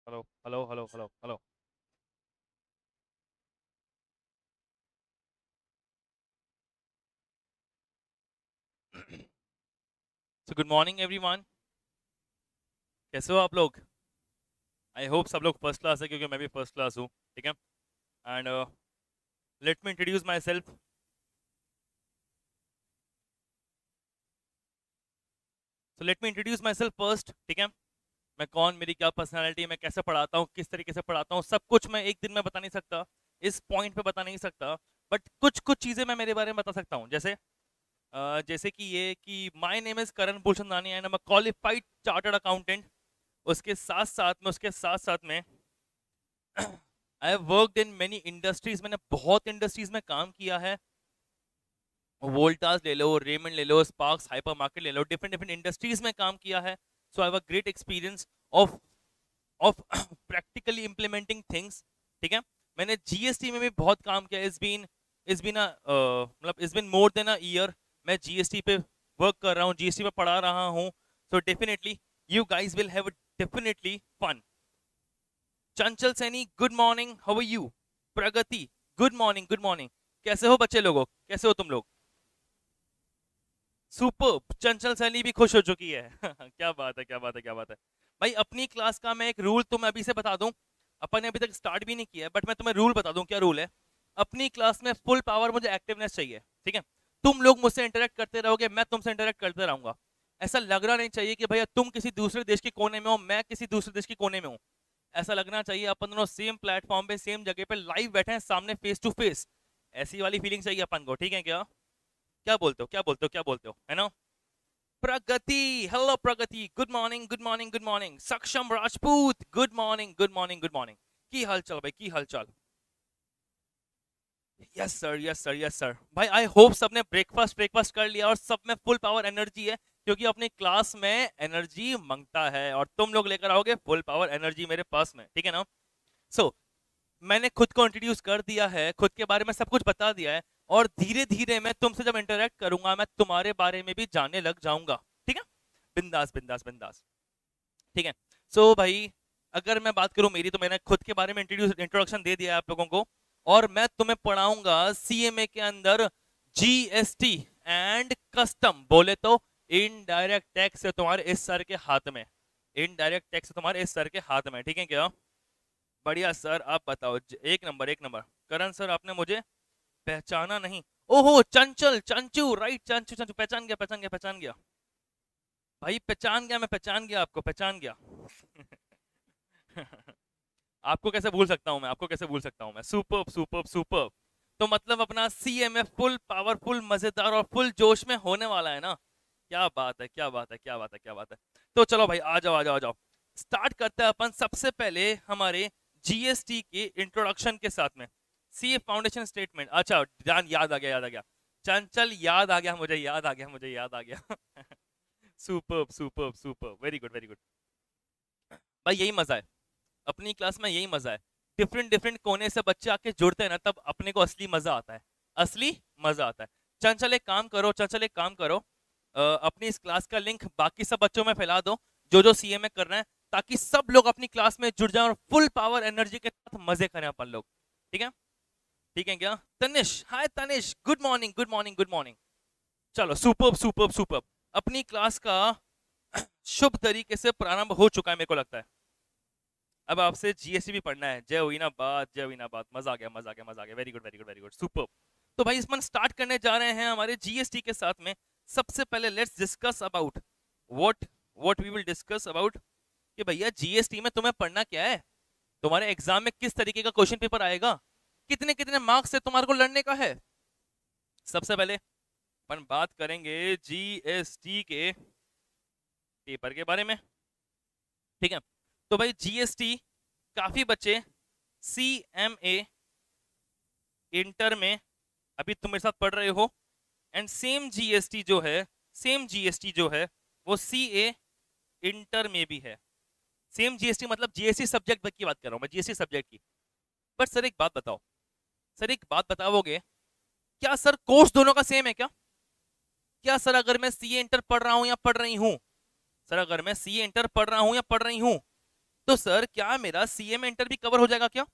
Hello, hello, hello, hello, hello. So good morning everyone. कैसे हो आप लोग? आई होप सब लोग फर्स्ट क्लास है क्योंकि मैं भी फर्स्ट क्लास हूँ. ठीक है. And let me introduce my self. So let me introduce my self first. ठीक है. मैं कौन, मेरी क्या पर्सनैलिटी, मैं कैसे पढ़ाता हूँ, किस तरीके से पढ़ाता हूँ, सब कुछ मैं एक दिन में बता नहीं सकता, इस पॉइंट पे बता नहीं सकता. बट कुछ कुछ चीज़ें मैं मेरे बारे में बता सकता हूँ. जैसे कि ये कि my name is Karan Bhushandani and I am a qualified chartered accountant. उसके साथ साथ में I have worked in many industries. मैंने बहुत इंडस्ट्रीज में काम किया है. वोल्टास ले लो, रेमंड ले लो, स्पार्क्स हाइपर मार्केट ले लो, डिफरेंट डिफरेंट इंडस्ट्रीज में काम किया है. So I have a great experience of of practically implementing things. ठीक है. मैंने जीएसटी में भी बहुत काम किया. इट्स बीन मतलब it's been more than a year मैं जीएसटी पे वर्क कर रहा हूँ, जीएसटी पे पढ़ा रहा हूँ. So definitely you guys will have definitely fun. Chanchal Saini, good morning, how are you? Pragati, good morning, good morning. कैसे हो बच्चे लोगों, कैसे हो तुम लोग? सुपर. चंचल सैनी भी खुश हो चुकी है. क्या बात है, क्या बात है, क्या बात है. भाई अपनी क्लास का मैं एक रूल तुम्हें अभी से बता दूं. अपन ने अभी तक स्टार्ट भी नहीं किया है बट मैं तुम्हें रूल बता दूं. क्या रूल है? अपनी क्लास में फुल पावर मुझे एक्टिवनेस चाहिए. ठीक है. तुम लोग मुझसे इंटरेक्ट करते रहोगे, मैं तुमसे इंटरेक्ट करते रहूंगा. ऐसा लगना नहीं चाहिए कि भैया तुम किसी दूसरे देश के कोने में हो, मैं किसी दूसरे देश के कोने में हूँ. ऐसा लगना चाहिए अपन दोनों सेम प्लेटफॉर्म पे, सेम जगह पे लाइव बैठे हैं सामने, फेस टू फेस. ऐसी वाली फीलिंग चाहिए अपन को. ठीक है क्या? क्या बोलते हो, क्या बोलते हो, क्या बोलते हो, है ना? Pragati, hello Pragati, good morning, good morning, good morning. Saksham Rajput, good morning, good morning, good morning. की हाल चाल भाई, की हाल चाल? Yes sir, yes sir, yes sir. भाई आई होप सबने ब्रेकफास्ट ब्रेकफास्ट कर लिया और सब में फुल पावर एनर्जी है, क्योंकि अपनी क्लास में एनर्जी मांगता है और तुम लोग लेकर आओगे फुल पावर एनर्जी मेरे पास में. ठीक है ना? सो मैंने खुद को इंट्रोड्यूस कर दिया है, खुद के बारे में सब कुछ बता दिया है. और धीरे धीरे मैं तुमसे जब इंटरेक्ट करूंगा मैं तुम्हारे बारे में भी जानने लग जाऊंगा. ठीक है. बिंदास, बिंदास, बिंदास. ठीक है. सो भाई अगर मैं बात करूं मेरी, तो मैंने खुद के बारे में इंट्रोडक्शन दे दिया है आप लोगों को. और मैं तुम्हें पढ़ाऊंगा सीएमए के अंदर जीएसटी एंड कस्टम. बोले तो इनडायरेक्ट टैक्स है तुम्हारे इस सर के हाथ में. इनडायरेक्ट टैक्स है तुम्हारे इस सर के हाथ में. ठीक है क्या? बढ़िया सर, आप बताओ. एक नंबर, एक नंबर. करण सर, आपने मुझे पहचाना नहीं? ओहो, चंचल, चंचू, राइट, चंचू, चंचू, पहचान गया, पहचान गया, पहचान गया. भाई पहचान गया, मैं पहचान गया, आपको पहचान गया. आपको कैसे भूल सकता हूं मैं, आपको कैसे भूल सकता हूं मैं. Super, super, super. तो मतलब अपना सीएमए फुल पावरफुल, मजेदार और फुल जोश में होने वाला है ना? क्या बात है, क्या बात है, क्या बात है, क्या बात है. तो चलो भाई, आ जाओ, आ जाओ, आ जाओ. स्टार्ट करते हैं अपन सबसे पहले हमारे जीएसटी के इंट्रोडक्शन के साथ में. CA foundation statement. अच्छा, ध्यान, याद आ गया, याद आ गया. चंचल, याद आ गया मुझे, याद आ गया मुझे, याद आ गया. Super, super, super, very good, very good. भाई यही मजा है, अपनी क्लास में यही मजा है. डिफरेंट डिफरेंट कोने से बच्चे आके जुड़ते हैं ना, तब अपने को असली मजा आता है. असली मजा आता है. चंचल एक काम करो, चंचल एक काम करो. अपनी इस क्लास का लिंक बाकी सब बच्चों में फैला दो जो जो सीए में कर रहे हैं, ताकि सब लोग अपनी क्लास में जुड़ जाएं और फुल पावर एनर्जी के साथ मजे करें अपन लोग. ठीक है? ठीक है क्या? Tanish, hi Tanish, good morning, good morning, good morning. चलो, सुपर, सुपर, सुपर. अपनी क्लास का शुभ तरीके से प्रारंभ हो चुका है मेरे को लगता है. अब आपसे जीएसटी भी पढ़ना है. जय हुई ना बात, जय हुई ना बात. मजा आ गया, मजा आ गया, मजा आ गया. Very good, very good, very good, super. तो भाई इस मन स्टार्ट करने जा रहे हैं हमारे जीएसटी के साथ में. सबसे पहले let's discuss about what what we will discuss about. कि भैया जीएसटी में तुम्हें पढ़ना क्या है, तुम्हारे एग्जाम में किस तरीके का क्वेश्चन पेपर आएगा, कितने कितने मार्क्स से तुम्हारे को लड़ने का है. सबसे पहले अपन बात करेंगे जीएसटी के पेपर के बारे में. ठीक है. तो भाई जीएसटी, काफी बच्चे सीएमए इंटर में अभी तुम मेरे साथ पढ़ रहे हो. एंड सेम जीएसटी जो है, सेम जीएसटी जो है वो सीए इंटर में भी है. सेम जीएसटी मतलब जीएसटी सब्जेक्ट की बात कर रहा हूं मैं, जीएसटी सब्जेक्ट की. बट सर एक बात बताओ, सर एक बात बताओगे, क्या सर कोर्स दोनों का सेम है क्या? क्या सर अगर मैं सीए इंटर पढ़ रहा हूं या पढ़ रही हूं, सर अगर मैं सीए इंटर पढ़ रहा हूं या पढ़ रही हूं, तो सर क्या मेरा सीए में इंटर भी कवर हो जाएगा क्या?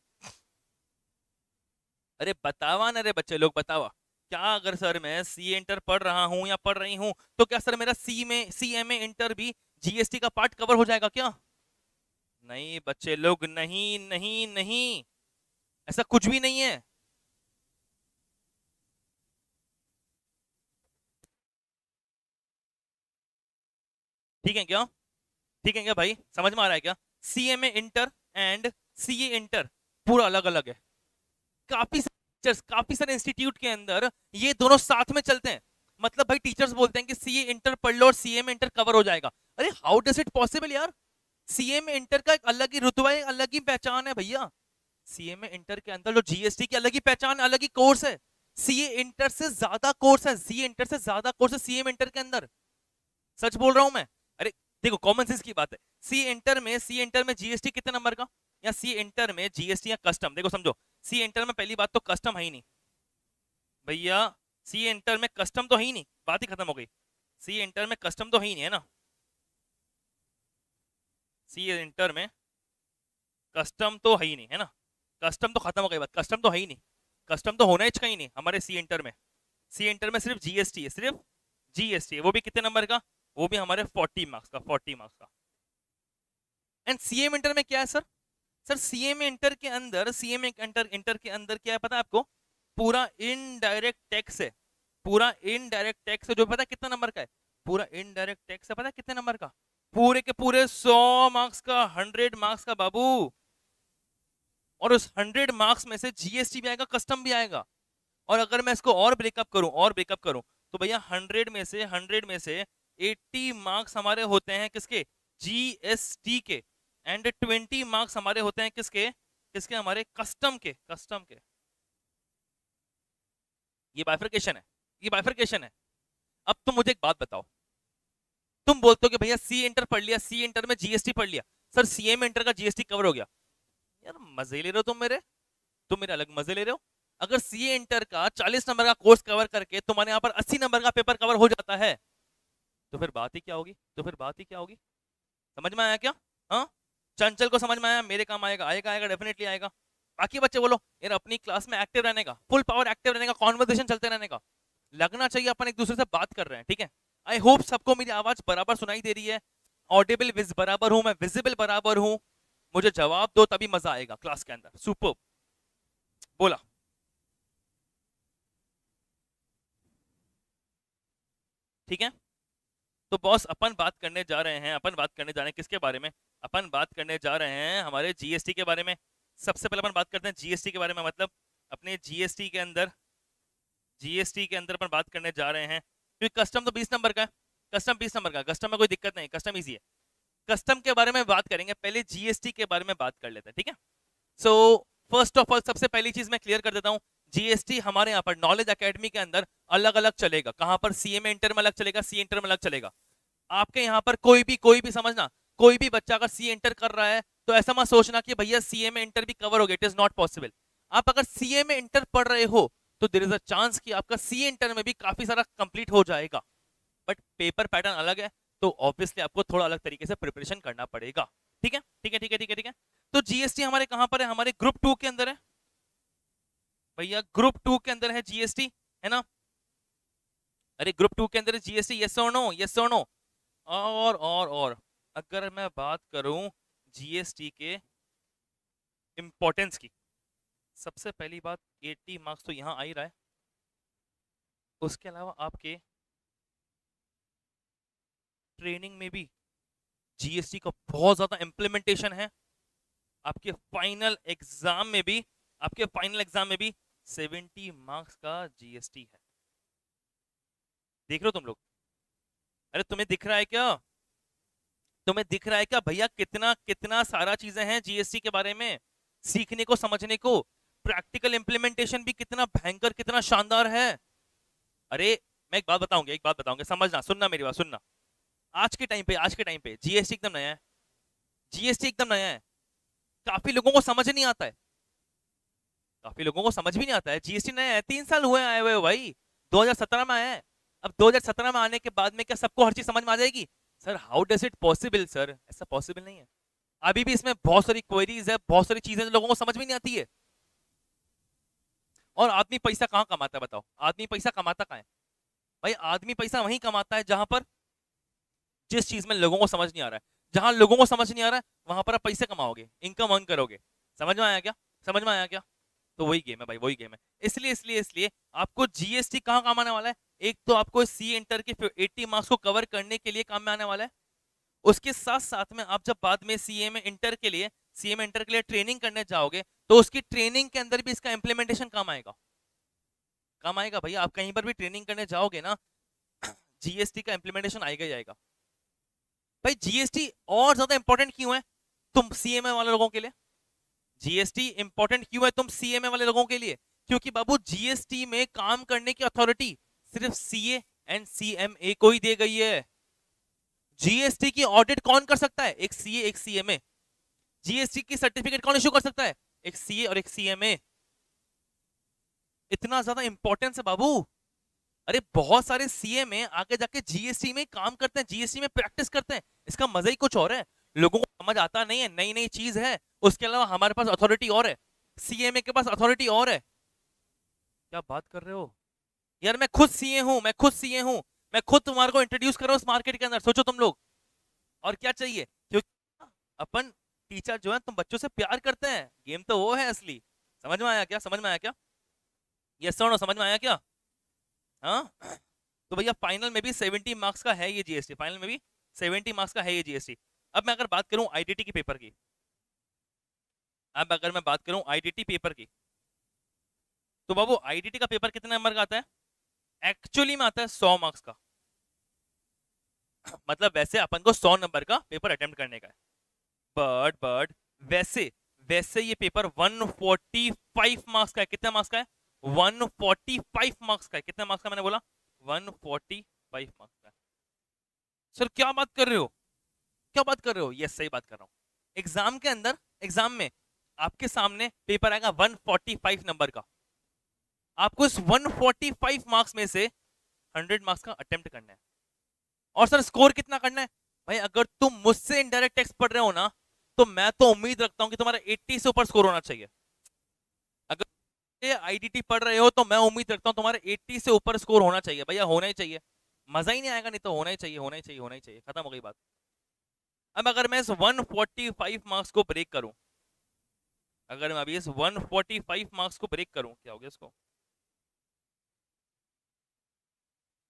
अरे बतावा ना रे बच्चे लोग, बतावा। क्या अगर सर मैं सी इंटर पढ़ रहा हूं या पढ़ रही हूं, तो क्या सर मेरा सीएमए इंटर भी जीएसटी का पार्ट कवर हो जाएगा क्या? नहीं बच्चे लोग, नहीं नहीं नहीं, ऐसा कुछ भी नहीं है। ठीक है क्या? ठीक है क्या भाई, समझ में आ रहा है क्या? CMA inter and CA inter पूरा अलग अलग है। काफी टीचर्स, काफी सारे इंस्टीट्यूट के अंदर ये दोनों साथ में चलते हैं। मतलब भाई टीचर्स बोलते हैं कि सीए इंटर पढ़ लो और सीए में इंटर कवर हो जाएगा। अरे हाउ डज इट पॉसिबल यार? सीए में इंटर का एक अलग ही रुतबा है, अलग ही पहचान है भैया। सीए में इंटर के अंदर जो जीएसटी की अलग ही पहचान, अलग ही कोर्स है। सीए इंटर से ज्यादा कोर्स है, सीए इंटर से ज्यादा कोर्स है सीए में इंटर के अंदर। सच बोल रहा हूं मैं। अरे देखो, कॉमन सेंस की बात है। सी इंटर में जीएसटी कितने नंबर का, या सी इंटर में जीएसटी या कस्टम, देखो समझो। सी इंटर में पहली बात तो कस्टम है ही नहीं भैया। सी इंटर में कस्टम तो है ही नहीं, बात ही खत्म हो गई। सी इंटर में कस्टम तो है ही नहीं, है ना? सी इंटर में कस्टम तो है ही नहीं, है ना? कस्टम तो खत्म हो गई बात, कस्टम तो है ही नहीं। कस्टम तो होना ही चाहिए नहीं हमारे सी इंटर में। सी इंटर में सिर्फ जीएसटी है, सिर्फ जीएसटी है, वो भी कितने नंबर का? वो भी हमारे 40 मार्क्स का, 40 मार्क्स का। एंड सीएम इंटर में क्या है सर? सर सीएम इंटर के अंदर, सीएम इंटर इंटर के अंदर क्या है पता है आपको? पूरा इनडायरेक्ट टैक्स है। पूरा इनडायरेक्ट टैक्स है, जो पता है कितना नंबर का है? पूरा इनडायरेक्ट टैक्स है, पता है कितने नंबर का? पूरे के पूरे 100 मार्क्स का, 100 मार्क्स का बाबू। और उस 100 मार्क्स में से जीएसटी भी आएगा, कस्टम भी आएगा। और अगर मैं इसको और ब्रेकअप करूं, और ब्रेकअप करूं, तो भैया 100 में से 80 मार्क्स हमारे होते हैं किसके? जीएसटी के। एंड 20 मार्क्स हमारे होते हैं किसके? किसके? हमारे कस्टम के, कस्टम के। ये बाइफरकेशन है, ये बाइफरकेशन है। अब तुम मुझे एक बात बताओ, तुम बोलते हो कि भैया सी इंटर पढ़ लिया, सी इंटर में जीएसटी पढ़ लिया, सर सीएम इंटर का जीएसटी कवर हो गया। यार मजे ले रहे हो तुम मेरे, तुम मेरे अलग मजे ले रहे हो। अगर सीए इंटर का 40 नंबर का कोर्स कवर करके तुम्हारे यहाँ पर 80 नंबर का पेपर कवर हो जाता है, तो फिर बात ही क्या होगी? तो फिर बात ही क्या होगी? समझ में आया क्या? हाँ, चंचल को समझ में आया, मेरे काम आएगा, आएगा आएगा, डेफिनेटली आएगा। बाकी बच्चे बोलो यार, अपनी क्लास में एक्टिव रहने का, फुल पावर एक्टिव रहने का, कॉन्वर्सेशन चलते रहने का, लगना चाहिए अपन एक दूसरे से बात कर रहे हैं, ठीक है? आई होप सबको मेरी आवाज बराबर सुनाई दे रही है। ऑडिबल बराबर हूं मैं, विजिबल बराबर हूं। मुझे जवाब दो तभी मजा आएगा क्लास के अंदर। सुपर, बोला। ठीक है, तो बॉस अपन बात करने जा रहे हैं, अपन बात करने जा रहे हैं किसके बारे में? अपन बात करने जा रहे हैं हमारे जीएसटी के बारे में। सबसे पहले अपन बात करते हैं जीएसटी के बारे में, मतलब अपने जीएसटी के अंदर, जीएसटी के अंदर अपन बात करने जा रहे हैं। क्योंकि कस्टम तो 20 नंबर का है, कस्टम 20 नंबर का, कस्टम में कोई दिक्कत नहीं, कस्टम इजी है। कस्टम के बारे में बात करेंगे, पहले जीएसटी के बारे में बात कर लेते हैं, ठीक है? सो फर्स्ट ऑफ ऑल सबसे पहली चीज मैं क्लियर कर देता हूँ, जीएसटी हमारे यहाँ पर नॉलेज एकेडमी के अंदर अलग अलग चलेगा। कहां पर? सीएमए इंटर में अलग चलेगा, सी इंटर में अलग चलेगा। आपके यहाँ पर कोई भी समझना, कोई भी बच्चा अगर सी इंटर कर रहा है तो ऐसा मत सोचना कि भैया सीए में इंटर भी कवर हो गया, इट इज नॉट पॉसिबल। आप अगर सीए में इंटर पढ़ रहे हो तो देयर इज अ चांस कि आपका सी इंटर में भी काफी सारा कंप्लीट हो जाएगा। बट पेपर पैटर्न अलग है, तो ऑब्वियसली आपको थोड़ा अलग तरीके से प्रिपरेशन करना पड़ेगा। ठीक है, ठीक है, ठीक है, ठीक है, ठीक है। तो जीएसटी हमारे कहां पर है? हमारे ग्रुप 2 के अंदर है भैया, ग्रुप 2 के अंदर है जीएसटी, है ना? अरे ग्रुप 2 के अंदर है जीएसटी, यस और नो, यस और नो। और अगर मैं बात करूं जीएसटी के इंपॉर्टेंस की, सबसे पहली बात 80 मार्क्स तो यहां आ ही रहा है। उसके अलावा आपके ट्रेनिंग में भी जीएसटी का बहुत ज्यादा इंप्लीमेंटेशन है। आपके फाइनल एग्जाम में भी, आपके फाइनल एग्जाम में भी 70 मार्क्स का जीएसटी है। देख रहे हो तुम लोग? अरे तुम्हें दिख रहा है क्या? तुम्हें दिख रहा है क्या भैया, कितना कितना सारा चीजें हैं जीएसटी के बारे में सीखने को, समझने को। प्रैक्टिकल इंप्लीमेंटेशन भी कितना भयंकर, कितना शानदार है। अरे मैं एक बात बताऊंगा, एक बात बताऊंगा, समझना, सुनना मेरी बात, सुनना। आज के टाइम पे जीएसटी एकदम नया है, जीएसटी एकदम नया है। काफी लोगों को समझ नहीं आता है, काफी लोगों को समझ भी नहीं आता है। जीएसटी नया है, 3 साल हुए आए हुए हो भाई, 2017 में आया है। अब 2017 में आने के बाद में क्या सबको हर चीज समझ में आ जाएगी? Sir how does it possible? Sir ऐसा पॉसिबल नहीं है। अभी भी इसमें बहुत सारी क्वेरीज है, बहुत सारी चीजें जो लोगों को समझ में नहीं आती है। और आदमी पैसा कहाँ कमाता है बताओ, आदमी पैसा कमाता कहाँ है? भाई आदमी पैसा वहीं कमाता है जहां पर, जिस चीज में लोगों को समझ नहीं आ रहा है। जहां लोगों को समझ नहीं आ रहा है वहां पर आप पैसे कमाओगे, इनकम अर्न करोगे। समझ में आया क्या? समझ में आया क्या? तो वही गेम है भाई, वही गेम है। इसलिए आपको जीएसटी कहाँ काम आने वाला है? एक तो आपको सी इंटर के 80 मार्क्स को कवर करने के लिए काम में आने वाला है। उसके साथ साथ में आप जब बाद में सीए में इंटर के लिए, सीए में इंटर के लिए ट्रेनिंग करने जाओगे, तो उसकी ट्रेनिंग के अंदर भी इसका इंप्लीमेंटेशन काम आएगा। काम आएगा भैया, आप कहीं पर भी ट्रेनिंग करने जाओगे ना, जीएसटी का इंप्लीमेंटेशन आएगा ही आएगा। भाई जीएसटी और ज्यादा इंपॉर्टेंट क्यों है तुम सीएमए वाले लोगों के लिए? जीएसटी इंपॉर्टेंट क्यों है तुम सीएमए वाले लोगों के लिए? क्योंकि बाबू जीएसटी में काम करने की अथॉरिटी सिर्फ सीए एंड सीएमए को ही दे गई है। जीएसटी की ऑडिट कौन कर सकता है? एक सीए, एक सीएमए। जीएसटी की सर्टिफिकेट कौन इशू कर सकता है? एक सीए और एक सीएमए। इतना ज्यादा इंपॉर्टेंस है बाबू। अरे बहुत सारे सीए में आगे जाके जीएसटी में काम करते हैं, जीएसटी में प्रैक्टिस करते हैं। इसका मजा ही कुछ और है। लोगों को समझ आता नहीं है, नई नई चीज है। उसके अलावा हमारे पास अथॉरिटी और है, सीएमए के पास अथॉरिटी और है। क्या बात कर रहे हो यार? मैं खुद सीए हूं, मैं खुद सीए हूं। मैं खुद तुम्हारे को इंट्रोड्यूस कर रहा हूं इस मार्केट के अंदर, सोचो तुम लोग। और क्या चाहिए? क्योंकि अपन टीचर जो है, तुम बच्चों से प्यार करते हैं, गेम तो वो है असली। समझ में आया क्या? समझ में आया क्या? यस और नो, समझ में आया क्या? हाँ। तो भैया फाइनल में भी 70 मार्क्स का है ये जीएसटी, फाइनल में भी 70 मार्क्स का है ये जीएसटी। अब मैं अगर बात करूं आईडीटी के पेपर की, अब अगर मैं बात करूं आईडीटी पेपर की, तो बाबू आईडीटी का पेपर कितने नंबर का आता है? एक्चुअली में आता है 100 मार्क्स का। मतलब वैसे अपन को 100 नंबर का पेपर अटेम्प्ट करने का है। बट वैसे वैसे ये पेपर 145 मार्क्स का है। कितने मार्क्स का है? 145 मार्क्स का है। कितने मार्क्स का मैंने बोला? 145 मार्क्स का है। सर क्या बात कर रहे हो, क्या बात कर रहे हो? यस, सही बात कर रहा हूँ। एग्जाम के अंदर, एग्जाम में आपके सामने पेपर आएगा 145 नंबर का। आपको इस 145 मार्क्स में से 100 मार्क्स का अटेम्प्ट करना है। और सर स्कोर कितना करना है? भाई अगर तुम मुझसे इनडायरेक्ट टेक्स्ट पढ़ रहे हो ना, तो मैं तो उम्मीद रखता हूं कि तुम्हारा 80 से ऊपर स्कोर होना चाहिए। अगर आईडीटी पढ़ रहे हो तो मैं उम्मीद रखता हूं तुम्हारे 80 से ऊपर स्कोर होना चाहिए भैया, होना ही चाहिए। मजा ही नहीं आएगा नहीं तो। होना ही चाहिए, होना ही चाहिए, होना ही चाहिए। खत्म हो गई बात। अब अगर मैं इस 145 मार्क्स को ब्रेक करूं, अगर मैं अभी इस 145 मार्क्स को ब्रेक करूं, क्या हो गया इसको?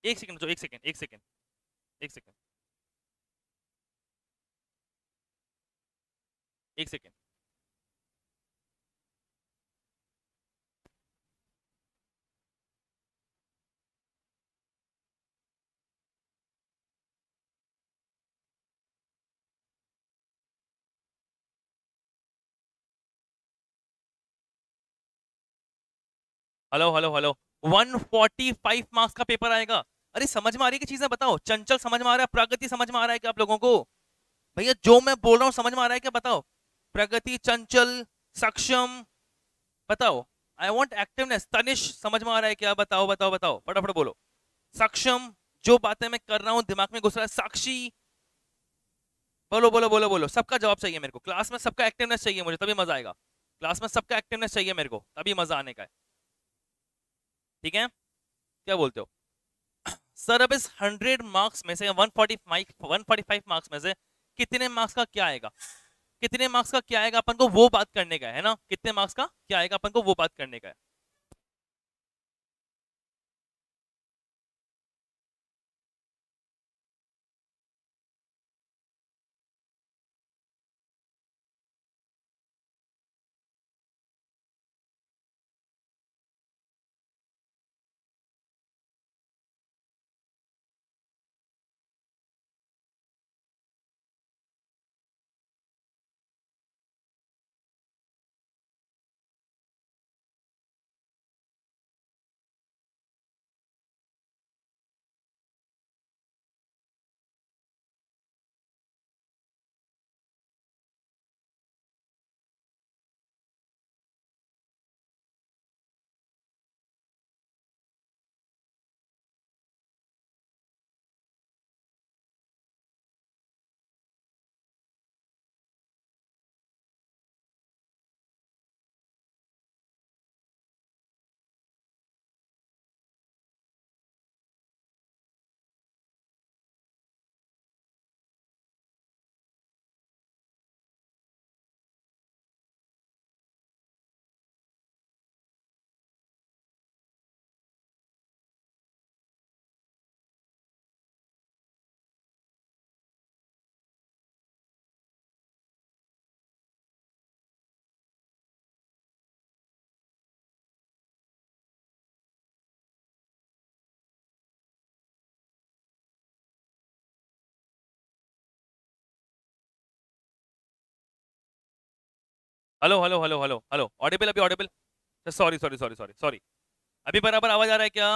एक सेकंड, जो एक सेकंड, एक सेकंड, एक सेकंड, एक second. Hello hello hello. 145 marks का पेपर आएगा। अरे समझ में आ रही है कि चीजें? बताओ, चंचल समझ में आ रहा है? प्रगति समझ में आ रहा है क्या आप लोगों को? भैया जो मैं बोल रहा हूँ समझ में आ रहा है क्या? बताओ। प्रगति, चंचल, सक्षम, बताओ। I want activeness. तनिष समझ में आ रहा है क्या? बताओ बताओ बताओ, फटाफट बोलो। सक्षम, जो बातें मैं कर रहा हूँ दिमाग में घुस रहा है। साक्षी, बोलो बोलो बोलो बोलो। सबका जवाब चाहिए मेरे को। क्लास में सबका एक्टिवनेस चाहिए मुझे, तभी मजा आएगा। क्लास में सबका एक्टिवनेस चाहिए मेरे को, तभी मजा आने का है। ठीक है? क्या बोलते हो? सर अब इस 100 मार्क्स में से, 145 मार्क्स में से कितने मार्क्स का क्या आएगा? कितने मार्क्स का क्या आएगा अपन को वो बात करने का है ना? कितने मार्क्स का क्या आएगा अपन को वो बात करने का है। Hello hello hello hello hello, audible अभी audible? Sorry sorry sorry sorry sorry. अभी बराबर आवाज आ रहा है क्या?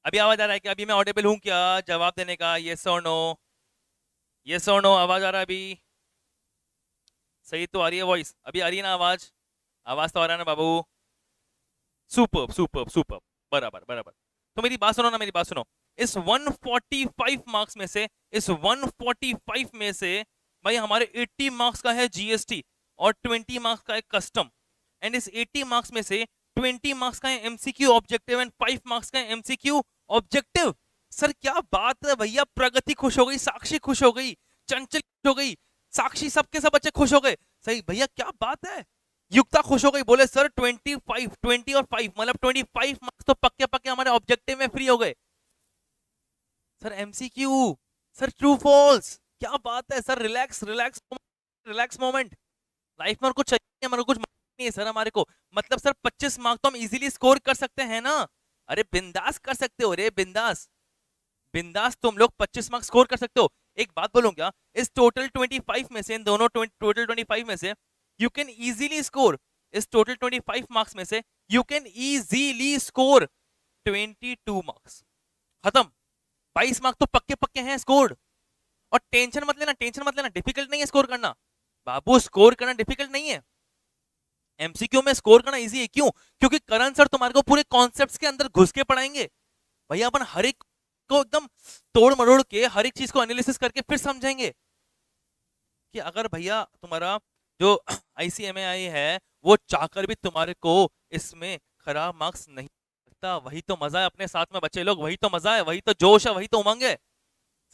अभी आवाज आ रहा है क्या? अभी मैं ऑडिबल हूँ क्या? जवाब देने का, यस और नो, यस और नो। आवाज आ रहा है अभी? सही तो आ रही है वॉइस? अभी आ रही है ना आवाज? आवाज तो आ रहा है ना बाबू? सुपर सुपर सुपर, बराबर बराबर। तो मेरी बात सुनो ना, मेरी बात सुनो। इस 145 मार्क्स में से, इस 145 में से भाई हमारे 80 मार्क्स का है जीएसटी और 20 मार्क्स का है कस्टम। एंड इस 80 मार्क्स में से 20 मार्क्स का है एमसीक्यू ऑब्जेक्टिव एंड 5 मार्क्स का है एमसीक्यू ऑब्जेक्टिव। सर क्या बात है भैया, प्रगति खुश हो गई, साक्षी खुश हो गई, चंचल खुश हो गई, साक्षी सबके सब बच्चे खुश हो गए। सही भैया, क्या बात है। युक्ता खुश हो गई, बोले सर 25, 20 और 5 मतलब 25 मार्क्स तो पक्के पक्के हमारे ऑब्जेक्टिव में फ्री हो गए। Sir MCQ, sir true false, क्या बात है sir. Relax relax relax moment. Life में और कुछ चाहिए हमारे को, कुछ नहीं है सर हमारे को। मतलब सर 25 मार्क्स तो हम इजीली स्कोर कर सकते हैं ना। अरे बिंदास कर सकते हो रे, बिंदास बिंदास तुम लोग 25 मार्क्स स्कोर कर सकते हो। एक बात बोलूं क्या, इस टोटल 25 में से, इन दोनों टोटल 25 में से यू कैन इजीली स्कोर, इस टोटल 25 मार्क्स में से you can easily score 22 marks. खत्म। 22 मार्क्स तो पक्के पक्के हैं स्कोर्ड। और टेंशन मत लेना, टेंशन मत लेना, डिफिकल्ट नहीं है स्कोर करना बाबू, स्कोर करना डिफिकल्ट नहीं है। एमसीक्यू में स्कोर करना इजी है, क्यों? क्योंकि करण सर तुम्हारे को पूरे कॉन्सेप्ट्स के अंदर घुस के पढ़ाएंगे। भैया अपन हर एक को एकदम तोड़ मरोड़ के हर एक चीज को एनालिसिस करके फिर समझेंगे कि अगर भैया तुम्हारा जो आईसीएमएआई है वो चाहकर भी तुम्हारे को इसमें खराब मार्क्स नहीं लगता। वही तो मजा है अपने साथ में बच्चे लोग, वही तो मजा है, वही तो जोश है, वही तो उमंग है।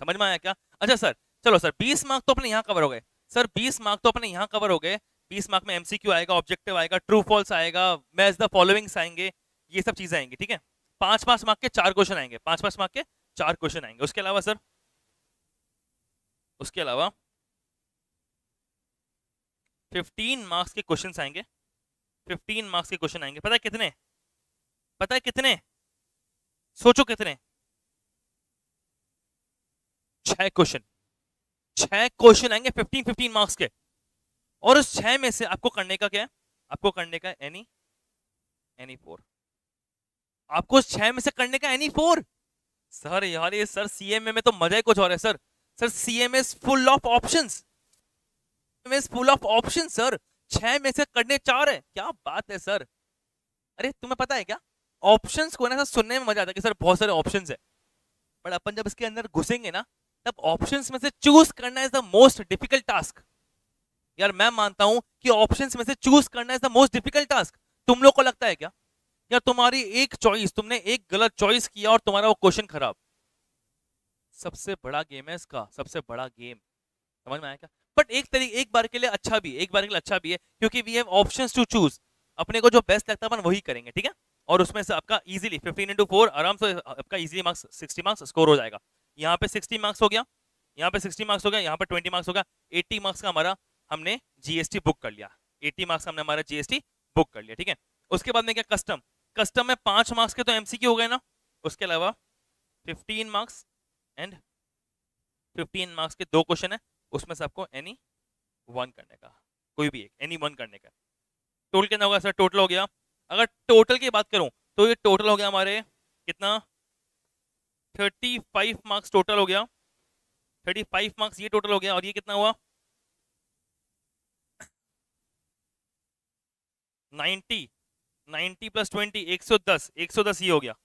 समझ में आया क्या? अच्छा सर, चलो सर 20 मार्क तो अपने यहाँ कवर हो गए। सर 20 मार्क तो अपने यहाँ कवर हो गए। 20 मार्क में एमसीक्यू आएगा, ऑब्जेक्टिव आएगा, ट्रू फॉल्स आएगा, मैच द फॉलोइंग्स आएंगे, ये सब चीजें आएंगी, ठीक है। 5-5 मार्क के 4 क्वेश्चन आएंगे, 5-5 मार्क के 4 क्वेश्चन आएंगे। उसके अलावा सर, उसके अलावा 15 मार्क्स के क्वेश्चन आएंगे। 15 मार्क्स के क्वेश्चन आएंगे, पता है कितने? पता है कितने? सोचो कितने? 6 क्वेश्चन। 6 क्वेश्चन आएंगे 15-15 मार्क्स के। और उस 6 में से आपको करने का क्या है? आपको करने का एनी एनी 4। आपको उस 6 में से करने का एनी 4। सर यार ये सर सीएमए में तो मजा ही कुछ और है sir. Sir CMA is full of options, is full of option sir. 6 में से करने 4 है, क्या बात है सर। अरे तुम्हें पता है क्या, ऑप्शंस को ना सुनने में मजा आता है कि सर बहुत सारे ऑप्शंस है, बट अपन जब इसके अंदर घुसेंगे ना तब ऑप्शंस में से चूज करना is the most difficult task. यार मैं मानता हूं कि ऑप्शंस में से चूज करना is the most difficult task. तुम लोग को लगता है क्या? या तुम्हारी एक चॉइस, तुमने एक गलत चॉइस किया और तुम्हारा वो क्वेश्चन खराब। सबसे बड़ा गेम है इसका, सबसे बड़ा गेम। समझ में आया क्या? बट एक तरीके, एक बार के लिए अच्छा भी है, एक बार के लिए अच्छा भी है, क्योंकि we have options to choose. अपने को जो बेस्ट लगता है अपन वही करेंगे, ठीक है। और उसमें से आपका इजीली 15 into 4 आराम से आपका इजीली मार्क्स 60 मार्क्स स्कोर हो जाएगा। यहाँ पे 60 मार्क्स हो गया, यहाँ पे 60 मार्क्स हो गया, यहाँ पे 20 मार्क्स हो गया। 80 मार्क्स का हमारा हमने जीएसटी बुक कर लिया, 80 मार्क्स का हमने हमारा जीएसटी बुक कर लिया, ठीक है। उसके बाद में क्या, कस्टम। कस्टम में 5 मार्क्स के तो एमसीक्यू हो गए ना। उसके अलावा 15 मार्क्स एंड 15 मार्क्स के 2 क्वेश्चन है, उसमें से आपको एनी 1 करने का, कोई भी एक, एनी 1 करने का। टोटल कितना होगा सर? टोटल हो गया, अगर टोटल की बात करूं तो ये टोटल हो गया हमारे कितना, 35 मार्क्स टोटल हो गया। 35 मार्क्स ये टोटल हो गया, और ये कितना हुआ, 90। 90 प्लस 20 110, 110 ये हो गया।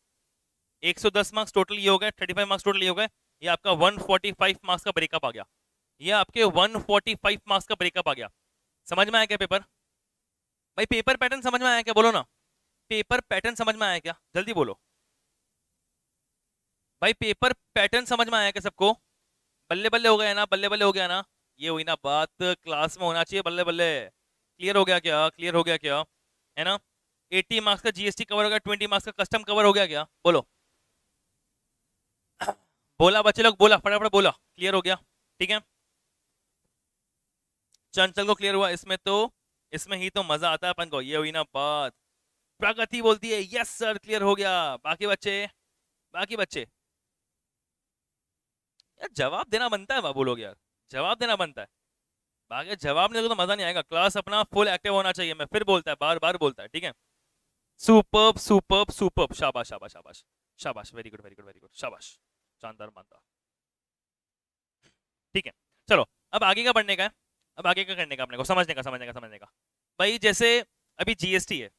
110 मार्क्स टोटल ये हो गए, 35 मार्क्स टोटल ये हो गए। ये आपका 145 मार्क्स का ब्रेकअप आ गया। ये आपके 145 मार्क्स का ब्रेकअप आ गया। समझ में आया क्या पेपर? भाई पेपर पैटर्न समझ में आया क्या? बोलो ना, पेपर पैटर्न समझ में आया क्या? जल्दी बोलो भाई, पेपर पैटर्न समझ में आया क्या सबको? बल्ले बल्ले हो गया ना, बल्ले बल्ले हो गया ना। ये हुई ना बात, क्लास में होना चाहिए बल्ले बल्ले। क्लियर हो गया क्या? क्लियर हो गया क्या? है ना। 80 मार्क्स का जीएसटी कवर हो गया, 20 मार्क्स का कस्टम कवर हो गया क्या? बोलो। बोला बच्चे लोग, बोला फटाफट बोला, क्लियर हो गया, ठीक है। चंचल को क्लियर हुआ, इसमें तो, इसमें ही तो मजा आता है अपन को। ये हुई ना बात। प्रगति बोलती है यस सर क्लियर हो गया। बाकी बच्चे, बाकी बच्चे, यार जवाब देना बनता है बाबू लोग, यार जवाब देना बनता है। बाकी जवाब नहीं दोगे तो मजा नहीं आएगा। क्लास अपना फुल एक्टिव होना चाहिए, मैं फिर बोलता है, बार बार बोलता है, ठीक है। सुपर्ब सुपर्ब सुपर्ब, शाबाश शाबाश शाबाश शाबाश, very good very good very good, शाबाश, शानदार मानदार, ठीक है। चलो अब आगे का बढ़ने का है, अब आगे का करने का अपने को, समझने का भाई। जैसे अभी जीएसटी है,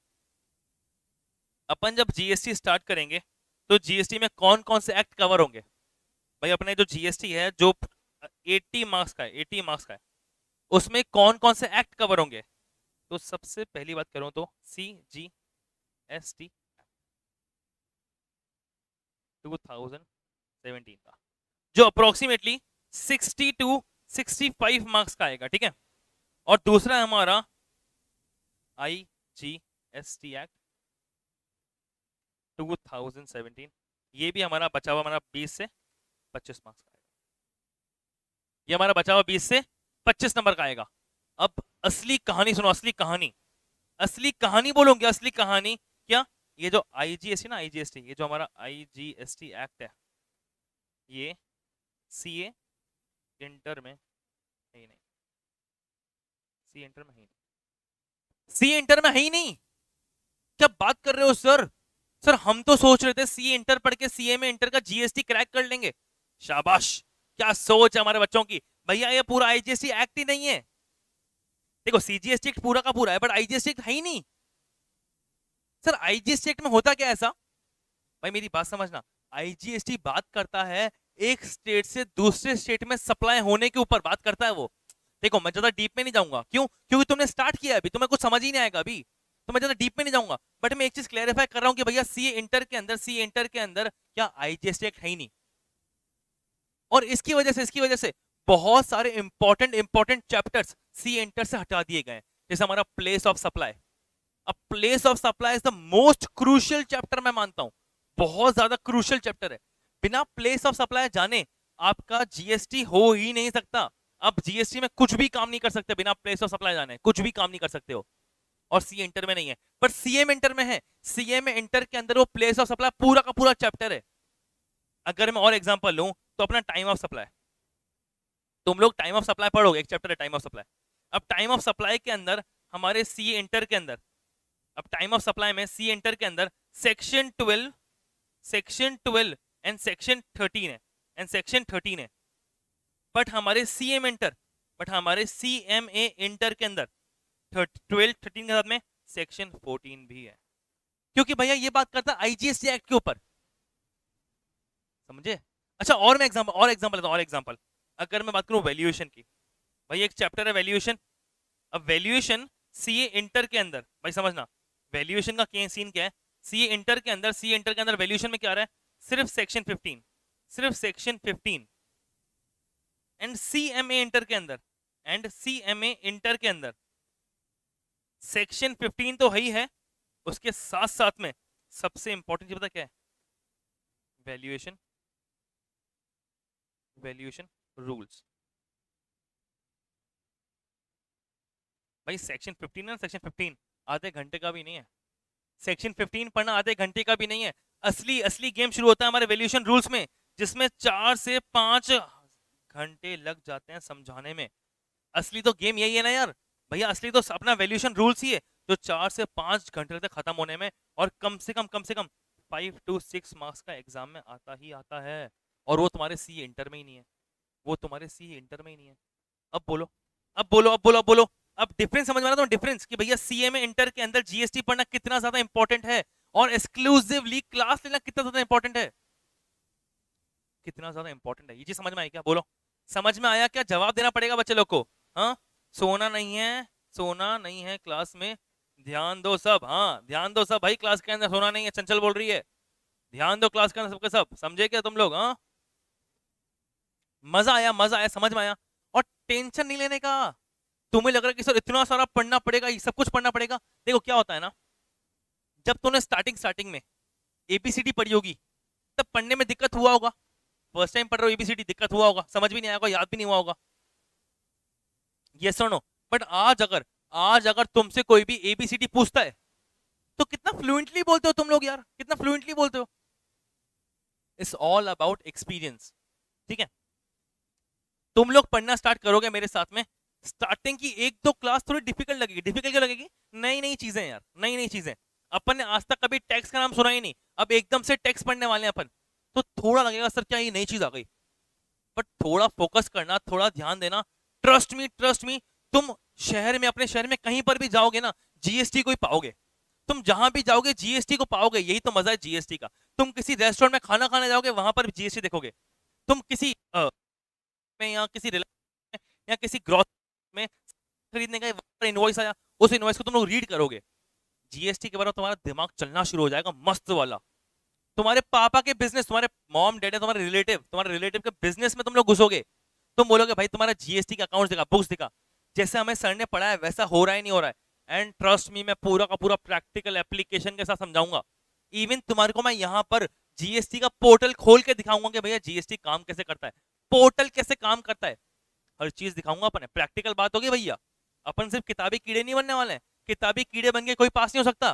अपन जब जीएसटी स्टार्ट करेंगे तो जीएसटी में कौन कौन से एक्ट कवर होंगे भाई? अपने जो जीएसटी है जो 80 मार्क्स का है, 80 मार्क्स का है, उसमें कौन कौन से एक्ट कवर होंगे? तो सबसे पहली बात करूं तो CGST 2017 का, जो अप्रोक्सीमेटली 60 टू 65 मार्क्स का आएगा, ठीक है। और दूसरा है हमारा IGST एक्ट 2017, ये भी हमारा बचा हुआ हमारा 20 से 25 मार्क्स का आएगा, ये हमारा बचा हुआ 20 से 25 नंबर का आएगा। अब असली कहानी सुनो, असली कहानी, असली कहानी बोलोगे, असली कहानी क्या? ये जो IGST ना, IGST, ये जो हमारा IGST एक्ट है, ये CA इंटर में है ही नहीं, सी इंटर में है ही नहीं, सी इंटर में है ही नहीं। क्या बात कर रहे हो सर? सर हम तो सोच रहे थे सी इंटर पढ़ के सीए में इंटर का जीएसटी क्रैक कर लेंगे। शाबाश, क्या सोच है हमारे बच्चों की। भैया ये पूरा आईजीएसटी एक्ट ही नहीं है। देखो सीजीएसटी एक्ट पूरा का पूरा है, बट आईजीएसटी एक्ट है ही नहीं। सर आईजीएसटी एक्ट में होता क्या ऐसा? भाई मेरी बात समझना, आईजीएसटी बात करता है एक स्टेट से दूसरे स्टेट में सप्लाई होने के ऊपर बात करता है वो। देखो मैं ज्यादा डीप में नहीं जाऊंगा, क्यों? क्योंकि तुमने स्टार्ट किया अभी, तुम्हें कुछ समझ ही नहीं आएगा अभी, तो मैं ज्यादा डीप में नहीं जाऊंगा। बट मैं एक चीज क्लैरिफाई कर रहा हूं कि भैया सी इंटर के अंदर क्या आईजीएसटी एक्ट है ही नहीं। और इसकी वजह से बहुत सारे इंपॉर्टेंट चैप्टर्स सी इंटर से हटा दिए गए, जैसे हमारा प्लेस ऑफ सप्लाई। अब place of supply is the most crucial chapter, मैं मानता हूं बहुत ज्यादा क्रूशियल चैप्टर है। बिना प्लेस ऑफ सप्लाई जाने आपका जीएसटी हो ही नहीं सकता। अब जीएसटी में कुछ भी काम नहीं कर सकते बिना प्लेस ऑफ सप्लाई जाने, कुछ भी काम नहीं कर सकते हो। और सी इंटर में नहीं है, पर सीएम इंटर में है। सीएम इंटर के अंदर वो प्लेस ऑफ सप्लाई पूरा का पूरा चैप्टर है। अगर मैं और एग्जांपल लूं तो अपना टाइम ऑफ सप्लाई, तुम लोग टाइम ऑफ सप्लाई पढ़ोगे, एक चैप्टर है टाइम ऑफ सप्लाई। अब टाइम ऑफ सप्लाई के अंदर हमारे सी इंटर के अंदर, अब टाइम ऑफ सप्लाई में सी इंटर के अंदर सेक्शन 12 एंड सेक्शन 13 है, बट हमारे सीएम इंटर, बट हमारे सीएमए इंटर के अंदर 12 13 के साथ में सेक्शन 14 भी है, क्योंकि भैया ये बात करता है आईजीएसटी एक्ट के ऊपर, समझे? अच्छा और मैं एग्जांपल अगर मैं बात करूं वैल्यूएशन की, भाई एक चैप्टर है वैल्यूएशन। अब वैल्यूएशन सीए इंटर के अंदर, भाई समझना वैल्यूएशन का सीन क्या है। सीए इंटर के अंदर वैल्यूएशन में क्या आ रहा है? सिर्फ सेक्शन 15 एंड सीएमए इंटर के अंदर सेक्शन 15 तो है ही है, उसके साथ साथ में सबसे इंपॉर्टेंट चीज पता क्या है? Valuation rules. भाई सेक्शन 15 ना, सेक्शन 15 आधे घंटे का भी नहीं है। सेक्शन 15 पढ़ना आधे घंटे का भी नहीं है। असली गेम शुरू होता है हमारे वैल्यूएशन रूल्स में, जिसमें 4 से 5 घंटे लग जाते हैं समझाने में। असली तो गेम यही है ना यार भैया, असली तो अपना वैल्यूएशन रूल्स ही है जो 4 से 5 घंटे तक खत्म होने में, और कम से कम 5 to 6 मार्क्स का एग्जाम में आता ही आता है। और वो तुम्हारे सी इंटर में ही नहीं है, अब डिफरेंस समझ में आ रहा है? डिफरेंस कि भैया सीए में इंटर के अंदर जीएसटी पढ़ना कितना ज्यादा इंपॉर्टेंट है, और एक्सक्लूसिवली क्लास लेना कितना ज्यादा इंपॉर्टेंट है, ये चीज समझ में आई क्या? बोलो समझ में आया क्या? जवाब देना पड़ेगा बच्चे लोग को। हाँ सोना नहीं है क्लास में, ध्यान दो सब। हाँ ध्यान दो सब भाई, क्लास के अंदर सोना नहीं है, चंचल बोल रही है, ध्यान दो क्लास के अंदर सबके सब। समझे क्या तुम लोग? हाँ मजा आया, समझ में आया। और टेंशन नहीं लेने का। तुम्हें लग रहा है कि सर इतना सारा पढ़ना पड़ेगा, ये सब कुछ पढ़ना पड़ेगा। देखो क्या होता है ना, जब तुमने स्टार्टिंग में एबीसीडी पढ़ी होगी तब पढ़ने में दिक्कत हुआ होगा। फर्स्ट टाइम पढ़ रहे हो एबीसीडी, दिक्कत हुआ होगा, समझ भी नहीं आएगा, याद भी नहीं हुआ होगा। ये सुनो, बट आज अगर तुमसे कोई भी एबीसीडी पूछता है तो कितना फ्लुएंटली बोलते हो तुम लोग यार, कितना फ्लुएंटली बोलते हो। इट्स ऑल अबाउट एक्सपीरियंस, ठीक है? तुम लोग पढ़ना स्टार्ट करोगे मेरे साथ में, स्टार्टिंग की एक दो क्लास थोड़ी डिफिकल्ट लगेगी। डिफिकल्ट क्यों लगेगी? नई नई चीजें यार, नई नई चीजें। अपन ने आज तक कभी टैक्स का नाम सुना ही नहीं, अब एकदम से टैक्स पढ़ने वाले हैं अपन, तो थोड़ा लगेगा सर क्या ये नई चीज आ गई। बट थोड़ा फोकस करना, थोड़ा ध्यान देना। ट्रस्ट मी, तुम शहर में, अपने शहर में कहीं पर भी जाओगे ना, जीएसटी को ही पाओगे। तुम जहां भी जाओगे जीएसटी को पाओगे, यही तो मजा है जीएसटी का। तुम किसी रेस्टोरेंट में खाना खाने जाओगे, वहां पर भी जीएसटी देखोगे। तुम किसी में या किसी में या किसी ग्रोस में खरीदने का इनवॉइस आया, उस इनवॉइस को तुम लोग रीड करोगे। जीएसटी के बारे में तुम्हारा दिमाग चलना शुरू हो जाएगा मस्त वाला। तुम्हारे पापा के बिजनेस, तुम्हारे मॉम डैड, तुम्हारे रिलेटिव के बिजनेस में तुम लोग घुसोगे। तुम बोलोगे भाई तुम्हारा जीएसटी का अकाउंट दिखा, बुक्स दिखा। जैसे हमें सर ने पढ़ाया वैसा हो रहा है नहीं हो रहा है। एंड ट्रस्ट मी, मैं पूरा का पूरा प्रैक्टिकल एप्लीकेशन के साथ समझाऊंगा। इवन तुम्हारे को मैं यहाँ पर जीएसटी का पोर्टल खोल के दिखाऊंगा कि भैया जीएसटी काम कैसे करता है, पोर्टल कैसे काम करता है, हर चीज दिखाऊंगा। अपन प्रैक्टिकल बात होगी भैया। अपन सिर्फ किताबी कीड़े नहीं बनने वाले हैं। किताबी कीड़े बन के कोई पास नहीं हो सकता।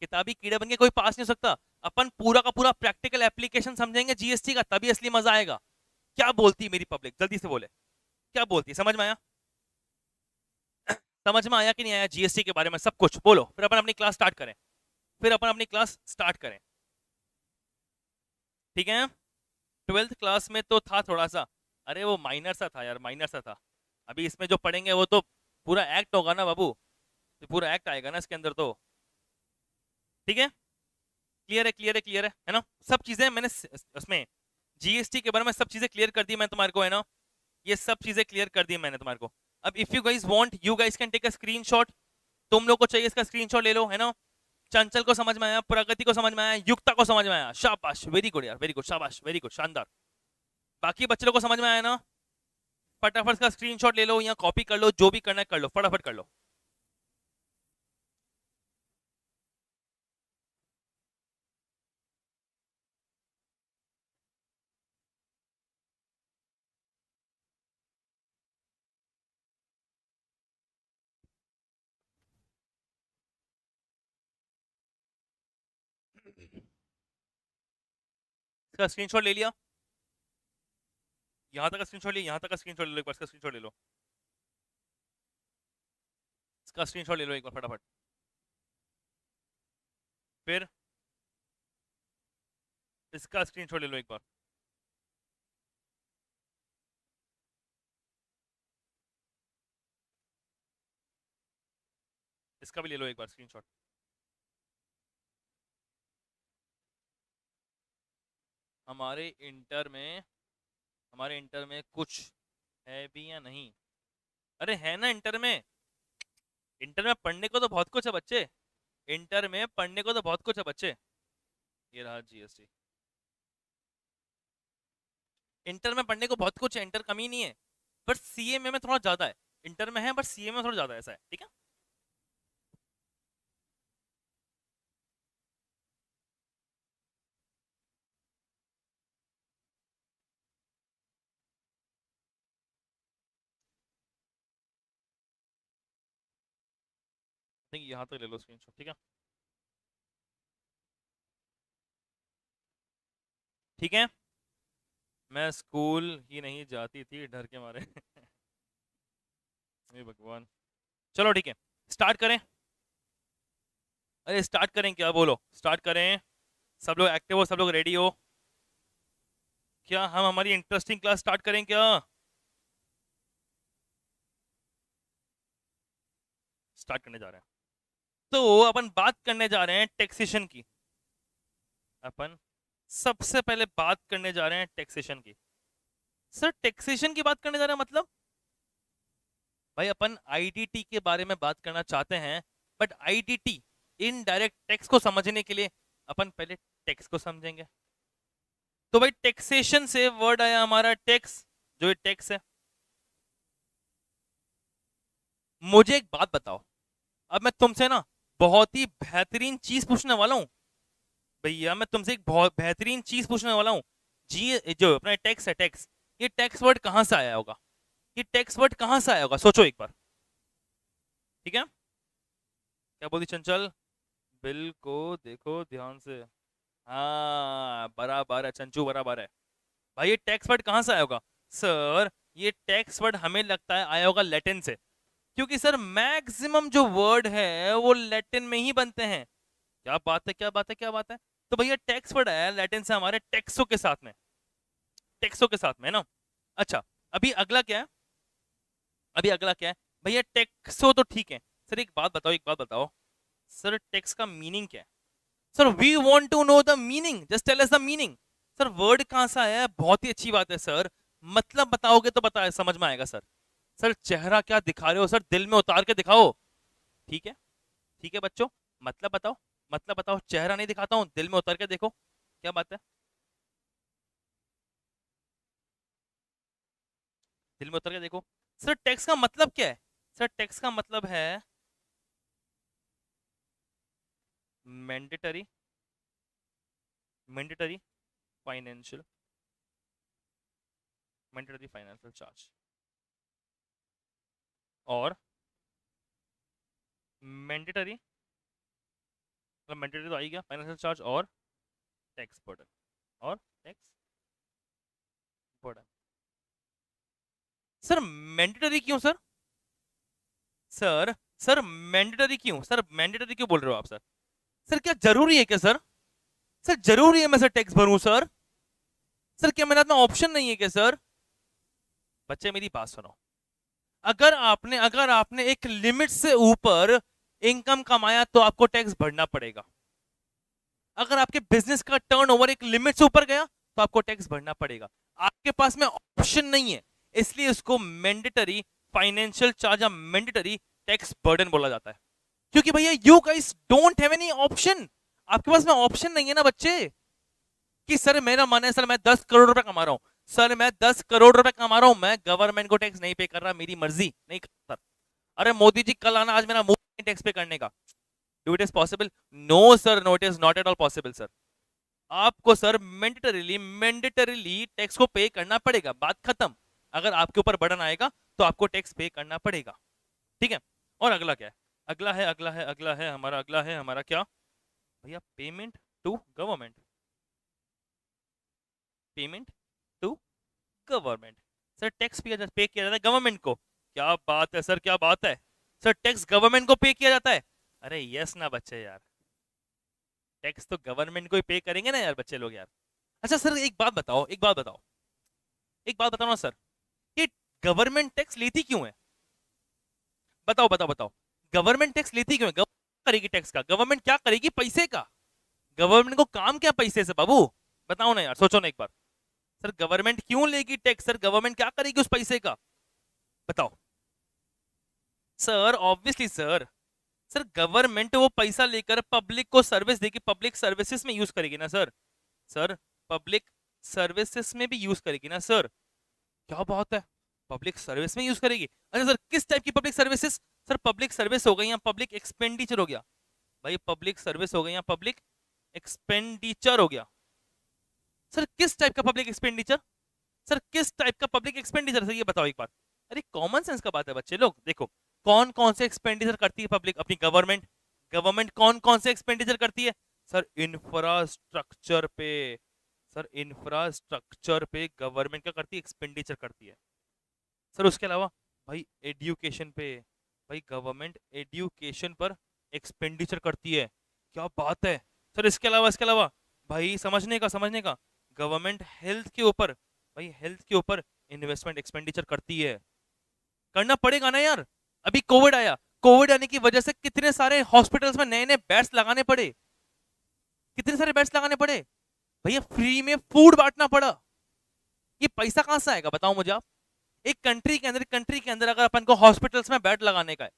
किताबी कीड़े बन के कोई पास नहीं हो सकता। अपन पूरा का पूरा प्रैक्टिकल एप्लीकेशन समझेंगे जीएसटी का, तभी असली मजा आएगा। क्या बोलती है मेरी पब्लिक, जल्दी से बोले, क्या बोलती है? समझ में आया? समझ में आया कि नहीं आया जीएसटी के बारे में सब कुछ? बोलो, फिर अपन अपनी क्लास स्टार्ट करें। ठीक है। ट्वेल्थ क्लास में तो था थोड़ा सा, अरे वो माइनर सा था यार, माइनर सा था। अभी इसमें जो पढ़ेंगे वो तो पूरा एक्ट होगा ना बाबू, तो पूरा एक्ट आएगा ना इसके अंदर तो। ठीक है, क्लियर है ना? सब चीजें मैंने उसमें जीएसटी के बारे में सब चीजें क्लियर कर दी मैं तुम्हारे को, है ना? ये सब चीजें क्लियर कर दी मैंने तुम्हारे को। अब if you guys want, you guys can take a screenshot. तुम लोग को चाहिए इसका स्क्रीनशॉट ले लो, है ना? चंचल को समझ में आया, प्रगति को समझ में आया, युक्ता को समझ में आया, शाबाश, वेरी गुड यार, वेरी गुड, शाबाश, वेरी गुड, शानदार। बाकी बच्चों को समझ में आया ना? फटाफट का स्क्रीनशॉट ले लो या कॉपी कर लो, जो भी करना है कर लो, फटाफट कर लो। इसका स्क्रीनशॉट ले लिया? यहाँ तक का स्क्रीनशॉट लिया, यहाँ तक का स्क्रीनशॉट ले लो, एक बार इसका स्क्रीनशॉट ले लो। इसका स्क्रीनशॉट ले लो एक बार फटाफट। फिर इसका स्क्रीनशॉट ले लो एक बार। इसका भी ले लो एक बार स्क्रीनशॉट। हमारे इंटर में हमारे इंटर में कुछ है भी या नहीं? अरे है ना इंटर में। इंटर में पढ़ने को तो बहुत कुछ है बच्चे। इंटर में पढ़ने को तो बहुत कुछ है बच्चे। ये रहा जीएसटी। इंटर में पढ़ने को बहुत कुछ है, इंटर कमी नहीं है। पर सीएमए में थोड़ा ज्यादा है। इंटर में है बट सीएमए में थोड़ा ज्यादा ऐसा है, ठीक है? नहीं, यहाँ तक ले लो स्क्रीनशॉट, ठीक है? ठीक है। मैं स्कूल ही नहीं जाती थी डर के मारे। हे भगवान। चलो ठीक है, स्टार्ट करें। अरे स्टार्ट करें क्या, बोलो स्टार्ट करें। सब लोग एक्टिव हो, सब लोग रेडी हो? क्या हम हमारी इंटरेस्टिंग क्लास स्टार्ट करें क्या? स्टार्ट करने जा रहे हैं। तो अपन बात करने जा रहे हैं टैक्सेशन की। अपन सबसे पहले बात करने जा रहे हैं टैक्सेशन की। सर टैक्सेशन की बात करने जा रहे हैं मतलब? भाई अपन आईडीटी के बारे में बात करना चाहते हैं। बट आईडीटी, इनडायरेक्ट टैक्स को समझने के लिए अपन पहले टैक्स को समझेंगे। तो भाई टैक्सेशन से वर्ड आया हमारा टैक्स, जो ये टैक्स है। मुझे एक बात बताओ, अब मैं तुमसे ना बहुत ही बेहतरीन चीज पूछने वाला हूँ। भैया मैं तुमसे एक बहुत बेहतरीन चीज पूछने वाला हूँ। जी, जो अपना टैक्स है, टैक्स, ये टैक्स वर्ड कहाँ से आया होगा? ये टैक्स वर्ड कहाँ से आया होगा, सोचो एक बार। ठीक है, क्या बोलती चंचल? बिल को देखो ध्यान से। हाँ बराबर है चंचू, बराबर है। भाई ये टैक्स वर्ड कहाँ से आया होगा? सर ये टैक्स वर्ड हमें लगता है आया होगा लैटिन से, क्योंकि सर मैक्सिमम जो वर्ड है वो लैटिन में ही बनते हैं। क्या बात है, क्या बात है, क्या बात है। तो भैया टैक्स वर्ड आया लैटिन से हमारे टैक्सो के साथ में, टैक्सो के साथ में ना। अच्छा, अभी अगला क्या है, अभी अगला क्या है भैया, टैक्सो तो ठीक है सर, एक बात बताओ, एक बात बताओ सर, टैक्स का मीनिंग क्या है? Sir we want to know the meaning, just tell us the meaning. Sir word कहां से आया है, बहुत ही अच्छी बात है सर, मतलब बताओगे तो बता समझ में आएगा सर। सर चेहरा क्या दिखा रहे हो सर, दिल में उतार के दिखाओ। ठीक है, ठीक है बच्चों, मतलब बताओ, मतलब बताओ, चेहरा नहीं दिखाता हूं, दिल में उतर के देखो, क्या बात है, दिल में उतर के देखो। सर टैक्स का मतलब क्या है? सर टैक्स का मतलब है mandatory, mandatory financial, mandatory financial charge, और मैंडेटरी, मतलब मैंडेटरी तो आ ही गया, फाइनेंशियल चार्ज और टैक्स बर्डन, और टैक्स बर्डन। सर मैंडेटरी क्यों सर? सर सर मैंडेटरी क्यों सर, मैंडेटरी क्यों बोल रहे हो आप सर? सर क्या जरूरी है क्या सर? सर जरूरी है मैं सर टैक्स भरूं सर? सर क्या मेरे हाथ में ऑप्शन नहीं है क्या सर? बच्चे मेरी बात सुनो, अगर आपने एक लिमिट से ऊपर इनकम कमाया तो आपको टैक्स भरना पड़ेगा। अगर आपके बिजनेस का टर्नओवर एक लिमिट से ऊपर गया तो आपको टैक्स भरना पड़ेगा। आपके पास में ऑप्शन नहीं है, इसलिए इसको मैंडेटरी फाइनेंशियल चार्ज या मैंडेटरी टैक्स बर्डन बोला जाता है। क्योंकि भैया you guys don't have any option, आपके पास में ऑप्शन नहीं है ना बच्चे, कि सर मेरा मन है सर मैं 10 करोड़ रुपए कमा रहा हूं, सर मैं 10 करोड़ रुपए कमा रहा हूं, मैं गवर्नमेंट को टैक्स नहीं पे कर रहा, मेरी मर्जी नहीं कर सर। अरे मोदी जी कल आना, आज मेरा मूड नहीं टैक्स पे करने का। Do it is possible? No sir, no it is not at all possible sir. आपको सर मैंडेटरीली मैंडेटरीली टैक्स को पे करना पड़ेगा, बात खत्म। अगर आपके ऊपर बर्डन आएगा तो आपको टैक्स पे करना पड़ेगा। ठीक है, और अगला क्या है, अगला है हमारा क्या भैया, payment to government, payment to government. Sir tax pay किया जाता है गवर्नमेंट को, क्या बात है सर, क्या बात है। सर टैक्स गवर्नमेंट को पे किया जाता है, अरे यस ना बच्चे यार, टैक्स तो गवर्नमेंट को ही पे करेंगे ना यार बच्चे लोग यार। अच्छा सर एक बात बताओ, एक बात बताओ, एक बात बताओ ना सर, ये गवर्नमेंट टैक्स लेती क्यों है? बताओ बताओ बताओ, गवर्नमेंट टैक्स लेती क्यों है? गवर्नमेंट करेगी टैक्स का, गवर्नमेंट क्या करेगी पैसे का, गवर्नमेंट को काम क्या पैसे से बाबू, बताओ ना यार, सोचो ना एक बार। सर गवर्नमेंट क्यों लेगी टैक्स, सर गवर्नमेंट क्या करेगी उस पैसे का, बताओ। Sir obviously sir, sir government वो पैसा लेकर पब्लिक को सर्विस देगी, पब्लिक सर्विसेज में यूज करेगी ना सर, सर पब्लिक सर्विसेज में भी यूज करेगी ना सर, क्या बात है, पब्लिक सर्विस में यूज करेगी। अच्छा सर किस टाइप की public services? Sir public service हो गई या पब्लिक एक्सपेंडिचर हो गया, भाई पब्लिक सर्विस हो गई या पब्लिक एक्सपेंडिचर हो गया। सर किस टाइप का पब्लिक एक्सपेंडिचर, सर किस टाइप का पब्लिक एक्सपेंडिचर, सर ये बताओ एक बार। अरे कॉमन सेंस का बात है बच्चे लोग, देखो कौन कौन से एक्सपेंडिचर करती है पब्लिक, अपनी गवर्नमेंट, गवर्नमेंट कौन कौन से एक्सपेंडिचर करती है? सर इंफ्रास्ट्रक्चर पे, सर इंफ्रास्ट्रक्चर पे गवर्नमेंट क्या करती है, एक्सपेंडिचर करती है। सर उसके अलावा भाई एजुकेशन पे, भाई गवर्नमेंट एजुकेशन पर एक्सपेंडिचर करती है, क्या बात है। सर इसके अलावा भाई समझने का, गवर्नमेंट हेल्थ के ऊपर, भाई हेल्थ के ऊपर इन्वेस्टमेंट एक्सपेंडिचर करती है, करना पड़ेगा ना यार। अभी कोविड आया, कोविड आने की वजह से कितने सारे हॉस्पिटल्स में नए नए बेड्स लगाने पड़े, कितने सारे बेड्स लगाने पड़े, भैया फ्री में फूड बांटना पड़ा, ये पैसा कहां से आएगा बताओ मुझे आप। एक कंट्री के अंदर अगर अपन को हॉस्पिटल्स में बेड लगाने का है,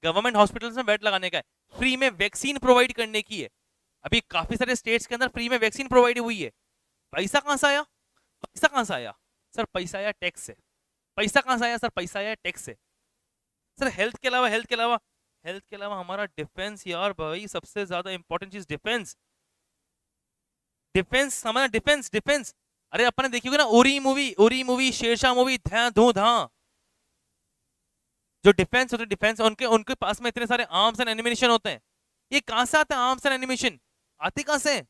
गवर्नमेंट हॉस्पिटल्स में बेड लगाने का है, फ्री में वैक्सीन प्रोवाइड करने की है, अभी काफी सारे स्टेट्स के अंदर फ्री में वैक्सीन प्रोवाइड हुई है, पैसा कहां से आया, पैसा कहां से आया? सर पैसा आया टैक्स से, पैसा कहां से आया सर, पैसा आया टैक्स से। सर हेल्थ के अलावा हमारा डिफेंस यार, भाई सबसे ज्यादा इंपॉर्टेंट चीज डिफेंस, डिफेंस हमारा डिफेंस, डिफेंस। अरे अपन ने देखी होगी ना उरी मूवी शेरशाह मूवी, धा धू धा, जो डिफेंस होते हैं, डिफेंस उनके उनके पास में इतने सारे आर्म्स एंड एनिमेशन होते हैं, ये कहां से आते हैं आर्म्स एंड एनिमेशन, आते कहां से,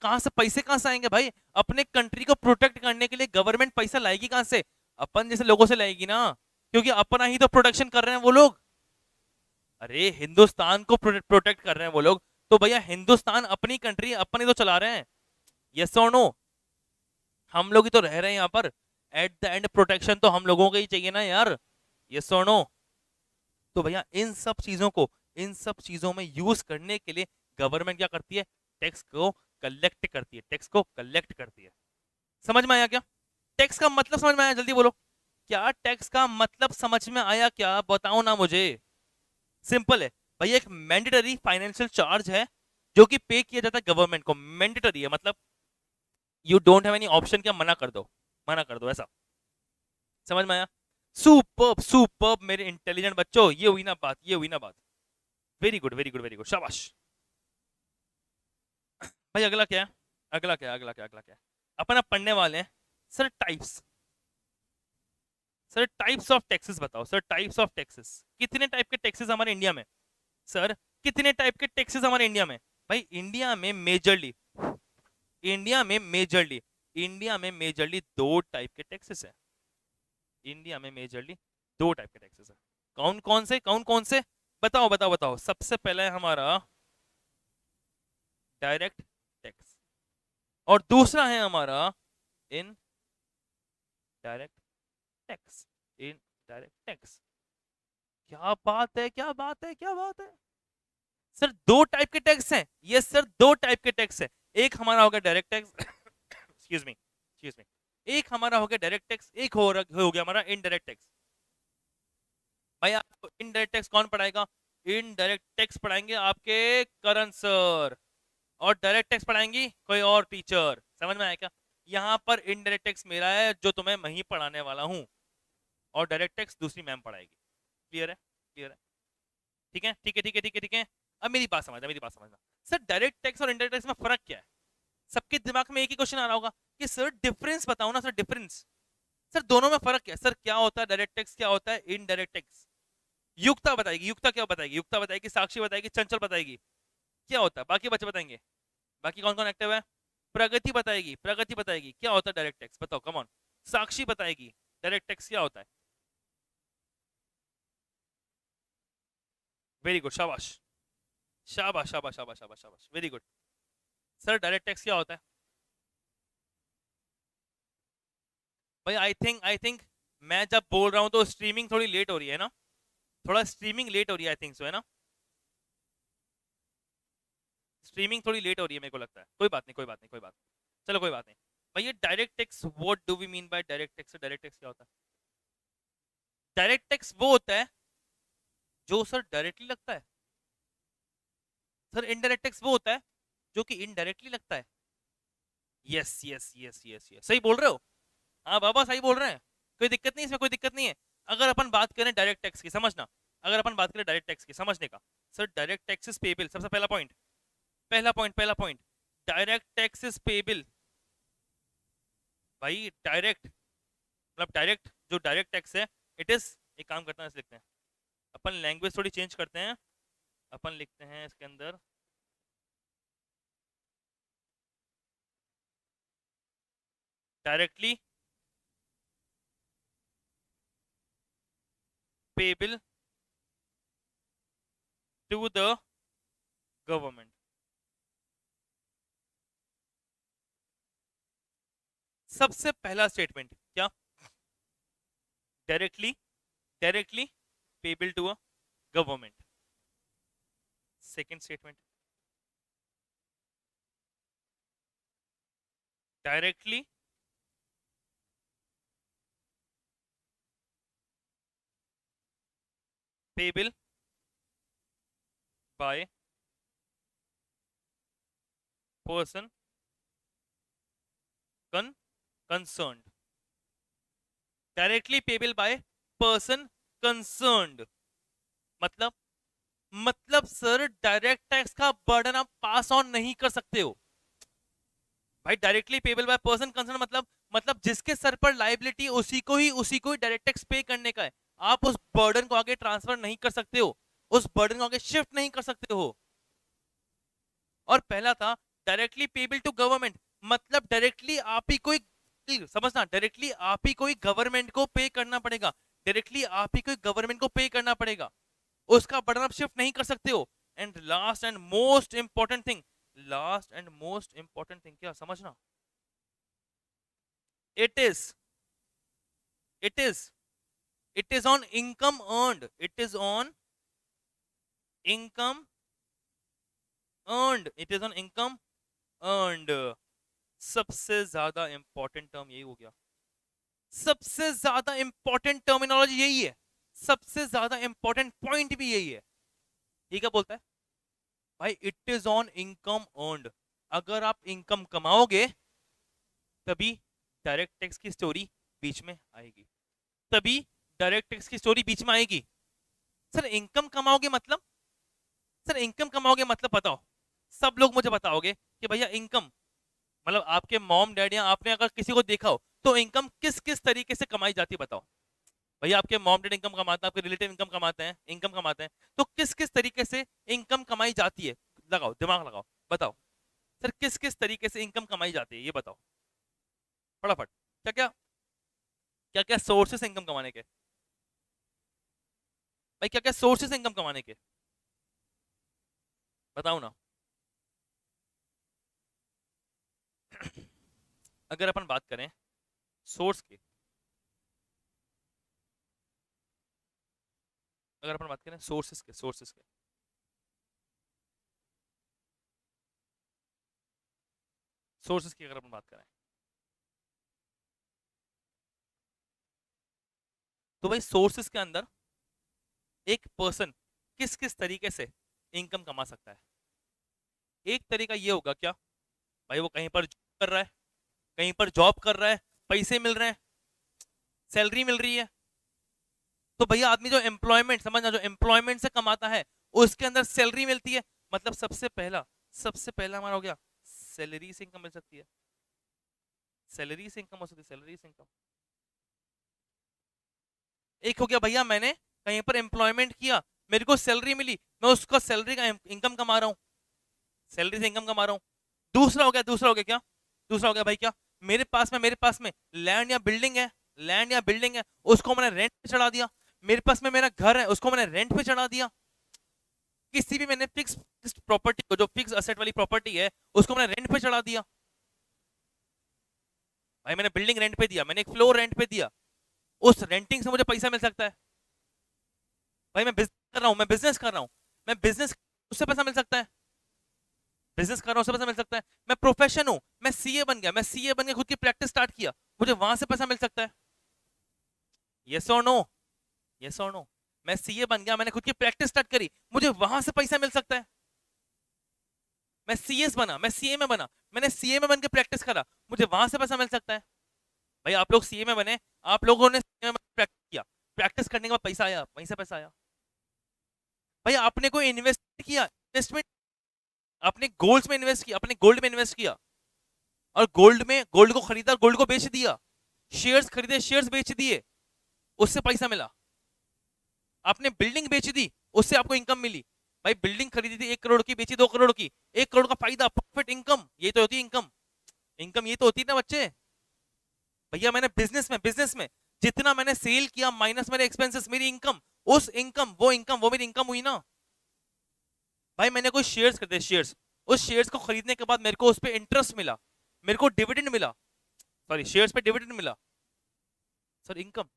कहां से पैसे कहां से आएंगे भाई? अपने कंट्री को प्रोटेक्ट करने के लिए गवर्नमेंट पैसा लाएगी कहां से? अपन जैसे लोगों से लाएगी ना, क्योंकि अपना ही तो प्रोटेक्शन कर रहे हैं वो लोग। अरे हिंदुस्तान को प्रोटेक्ट कर रहे हैं वो लोग, तो भैया हिंदुस्तान अपनी कंट्री अपन ही तो चला रहे हैं। यस और नो? हम लोग ही तो रह रहे हैं यहाँ पर। एट द एंड प्रोटेक्शन तो हम लोगों को ही चाहिए ना यार। यस और नो? तो भैया इन सब चीजों को, इन सब चीजों में यूज करने के लिए गवर्नमेंट क्या करती है? टैक्स को कलेक्ट करती है, टैक्स को कलेक्ट करती है। समझ में आया क्या? टैक्स का मतलब समझ में आया? जल्दी बोलो, क्या टैक्स का मतलब समझ में आया क्या? बताओ ना मुझे। सिंपल है भैया, एक मैंडेटरी फाइनेंशियल चार्ज है जो कि पे किया जाता है गवर्नमेंट को। मैंडेटरी है मतलब you don't have any option, क्या मना कर दो, मना कर दो ऐसा। समझ में आया? सुपर्ब सुपर्ब मेरे इंटेलिजेंट बच्चों, ये हुई ना बात, ये हुई ना बात। Very good very good very good, शाबाश। भाई अगला क्या है? अगला क्या है? अगला क्या है? अगला क्या है? अपन अब पढ़ने वाले हैं sir types. Sir types of taxes बताओ सर, टाइप्स ऑफ टैक्सेस। कितने टाइप के टैक्सेस हमारे इंडिया में? सर कितने टाइप के टैक्सेस हमारे इंडिया में? भाई इंडिया में मेजरली, इंडिया में मेजरली, इंडिया में मेजरली दो टाइप के टैक्सेस है। इंडिया में मेजरली दो टाइप के टैक्सेस है। कौन कौन से? कौन कौन से? बताओ बताओ बताओ। सबसे पहला है हमारा डायरेक्ट टैक्स, और दूसरा है हमारा in direct tax. In direct tax. क्या बात है, क्या बात है, क्या बात है! सर दो टाइप के टैक्स हैं। यस सर, दो टाइप के टैक्स है। एक हमारा हो गया direct tax, excuse me, excuse me. एक हमारा हो गया डायरेक्ट टैक्स, एक हो गया हमारा इनडायरेक्ट टैक्स। भाई आपको इनडायरेक्ट टैक्स कौन पढ़ाएगा? इनडायरेक्ट टैक्स पढ़ाएंगे आपके करण सर, और डायरेक्ट टैक्स पढ़ाएंगी कोई और टीचर। समझ में आया क्या? यहाँ पर इनडायरेक्ट टैक्स मेरा है जो तुम्हें मैं ही पढ़ाने वाला हूँ, और डायरेक्ट टैक्स दूसरी मैम पढ़ाएगी। क्लियर है? क्लियर है? ठीक है ठीक है ठीक है ठीक है ठीक है। अब मेरी बात समझना, मेरी बात समझना। सर डायरेक्ट टैक्स और इनडायरेक्ट टैक्स में फर्क क्या है? सबके दिमाग में एक ही क्वेश्चन आ रहा होगा कि सर डिफरेंस बताओ ना सर, डिफरेंस। सर दोनों में फर्क क्या है? सर क्या होता है डायरेक्ट टैक्स, क्या होता है इनडायरेक्ट टैक्स? युक्ता बताएगी, युक्ता क्या बताएगी? युक्ता बताएगी, साक्षी बताएगी, चंचल बताएगी क्या होता है। बाकी बच्चे बताएंगे। बाकी कौन कौन एक्टिव है? प्रगति बताएगी, प्रगति बताएगी क्या होता है डायरेक्ट टैक्स। बताओ कम ऑन। साक्षी बताएगी डायरेक्ट टैक्स क्या होता है। वेरी गुड, शाबाश शाबाश शाबाश शाबाश शाबाश शाबाश, very good. Sir direct tax क्या होता है? भाई आई थिंक मैं जब बोल रहा हूँ तो स्ट्रीमिंग थोड़ी लेट हो रही है ना, थोड़ा स्ट्रीमिंग लेट हो रही है आई थिंक सो, है ना? स्ट्रीमिंग थोड़ी लेट हो रही है मेरे को लगता है। कोई बात नहीं, कोई बात नहीं, कोई बात नहीं। चलो कोई बात नहीं। भाई ये direct tax, what do we mean by direct tax? Direct tax क्या होता है? डायरेक्ट टैक्स वो होता है जो सर डायरेक्टली लगता है। सर इनडायरेक्ट टैक्स वो होता है जो कि इनडायरेक्टली लगता है। Yes yes yes yes yes, सही बोल रहे हो। हाँ बाबा सही बोल रहे हैं, कोई दिक्कत नहीं, इसमें कोई दिक्कत नहीं है। अगर अपन बात करें डायरेक्ट टैक्स की, समझना, अगर अपन बात करें डायरेक्ट टैक्स की समझने का। Sir direct tax is payable, सबसे पहला पॉइंट, पहला पॉइंट, पहला point. Direct tax is payable. भाई डायरेक्ट मतलब डायरेक्ट, जो डायरेक्ट टैक्स है इट इज, एक काम करते हैं ऐसे लिखते हैं, अपन लैंग्वेज थोड़ी चेंज करते हैं। अपन लिखते हैं इसके अंदर directly payable to the government. सबसे पहला स्टेटमेंट क्या? Directly, directly payable to a government. Second statement directly payable by person concerned. Directly payable by person concerned मतलब, मतलब सर डायरेक्ट टैक्स का बर्डन आप पास ऑन नहीं कर सकते हो। भाई directly payable by person concern मतलब जिसके सर पर लाइबिलिटी उसी को ही डायरेक्ट टैक्स पे करने का है। आप उस बर्डन को आगे ट्रांसफर नहीं कर सकते हो, उस बर्डन को आगे शिफ्ट नहीं कर सकते हो। और पहला था डायरेक्टली पेबल टू गवर्नमेंट, मतलब डायरेक्टली आप ही कोई समझना, डायरेक्टली आप ही कोई गवर्नमेंट को पे करना पड़ेगा, डायरेक्टली आप ही कोई गवर्नमेंट को पे करना पड़ेगा, उसका बटन आप शिफ्ट नहीं कर सकते हो। And last and most important thing, last and most important thing क्या समझना, it is it is it is on income earned, it is on income earned, it is on income earned. सबसे ज्यादा important term यही हो गया, सबसे ज्यादा important terminology यही है, सबसे ज्यादा इंपॉर्टेंट पॉइंट भी यही है। ये क्या बोलता है भाई, it is on income earned. अगर आप इनकम कमाओगे तभी डायरेक्ट टैक्स की स्टोरी बीच में आएगी, तभी डायरेक्ट टैक्स की स्टोरी बीच में आएगी। सर इनकम कमाओगे मतलब, सर इनकम कमाओगे मतलब बताओ, सब लोग मुझे बताओगे कि भैया इनकम मतलब आपके मॉम डैड या आपने अगर किसी को देखा हो तो इनकम किस किस तरीके से कमाई जाती है बताओ। भैया आपके मॉम डैड इनकम कमाते हैं, आपके रिलेटिव इनकम कमाते हैं, इनकम कमाते हैं, तो किस किस तरीके से इनकम कमाई जाती है, लगाओ दिमाग लगाओ, बताओ सर किस किस तरीके से इनकम कमाई जाती है, ये बताओ फटाफट। क्या क्या क्या क्या सोर्सेस इनकम कमाने के, भाई क्या क्या सोर्सेस इनकम कमाने के, बताओ ना। अगर अपन बात करें सोर्स की, अगर अपन बात करें सोर्सेस के सोर्सेस की अगर अपन बात करें तो भाई सोर्सेस के अंदर एक पर्सन किस किस तरीके से इनकम कमा सकता है। एक तरीका ये होगा क्या भाई, वो कहीं पर जॉब कर रहा है, कहीं पर जॉब कर रहा है, पैसे मिल रहे हैं, सैलरी मिल रही है, तो भैया आदमी जो एम्प्लॉयमेंट, समझना, जो एम्प्लॉयमेंट से कमाता है उसके अंदर सैलरी मिलती है, मतलब सबसे पहला हमारा हो गया सैलरी से इनकम मिल सकती है, सैलरी से इनकम हो सकती है, सैलरी से इनकम। एक हो गया भैया मैंने कहीं पर एम्प्लॉयमेंट किया, मेरे को सैलरी मिली, मैं उसका सैलरी का इनकम कमा रहा हूँ, सैलरी से इनकम कमा रहा हूँ। दूसरा हो गया क्या, दूसरा हो गया भाई क्या, मेरे पास में लैंड या बिल्डिंग है, लैंड या बिल्डिंग है, उसको मैंने रेंट पे चढ़ा दिया। मेरे पास में मेरा घर है, उसको मैंने रेंट पे चढ़ा दिया। किसी भी मैंने फिक्स प्रॉपर्टी को, जो फिक्स असेट वाली प्रॉपर्टी है, उसको मैंने रेंट पे चढ़ा दिया। भाई मैंने बिल्डिंग रेंट पे दिया, मैंने एक फ्लोर रेंट पे दिया, उस रेंटिंग से मुझे पैसा मिल सकता है। भाई मैं बिजनेस कर रहा हूँ, मैं बिजनेस कर रहा हूँ, मैं बिजनेस, उससे पैसा मिल सकता है, बिजनेस कर रहा हूँ उससे पैसा मिल सकता है। मैं प्रोफेशन हूँ, मैं सीए बन गया, मैं सीए बन के खुद की प्रैक्टिस स्टार्ट किया, मुझे वहां से पैसा मिल सकता है। यस और नो, यस और नो। मैं सीए बन गया, मैंने खुद की प्रैक्टिस स्टार्ट करी, मुझे वहां से पैसा मिल सकता है। मैं सीएस बना, मैं सीए में बना, मैंने सीए में बन के प्रैक्टिस करा, मुझे वहां से पैसा मिल सकता है। भाई आप लोग सीए में बने, आप लोगों ने सीए में प्रैक्टिस किया, प्रैक्टिस करने के बाद पैसा आया, वहीं से पैसा आया। भाई आपने कोई इन्वेस्ट किया, इन्वेस्टमेंट, अपने गोल्ड्स में इन्वेस्ट किया, अपने गोल्ड में इन्वेस्ट किया, और गोल्ड को खरीदा, गोल्ड को बेच दिया, शेयर्स खरीदे, शेयर्स बेच दिए, उससे पैसा मिला। आपने बिल्डिंग बेच दी, उससे आपको इनकम मिली। भाई बिल्डिंग खरीदी थी 1 करोड़ की, बेची 2 करोड़ की, 1 करोड़ का फायदा, प्रॉफिट, इनकम, ये तो होती है इनकम। इनकम ये तो होती है ना बच्चे। भैया मैंने बिजनेस में जितना मैंने सेल किया माइनस मेरे एक्सपेंसेस, मेरी इनकम, उस इनकम वो मेरी इनकम हुई ना। भाई मैंने कोई शेयर्स खरीदे, शेयर्स, उस शेयर्स को खरीदने के बाद मेरे को उस पर इंटरेस्ट मिला, मेरे को डिविडेंड मिला, सॉरी शेयर्स पे डिविडेंड मिला, सर इनकम।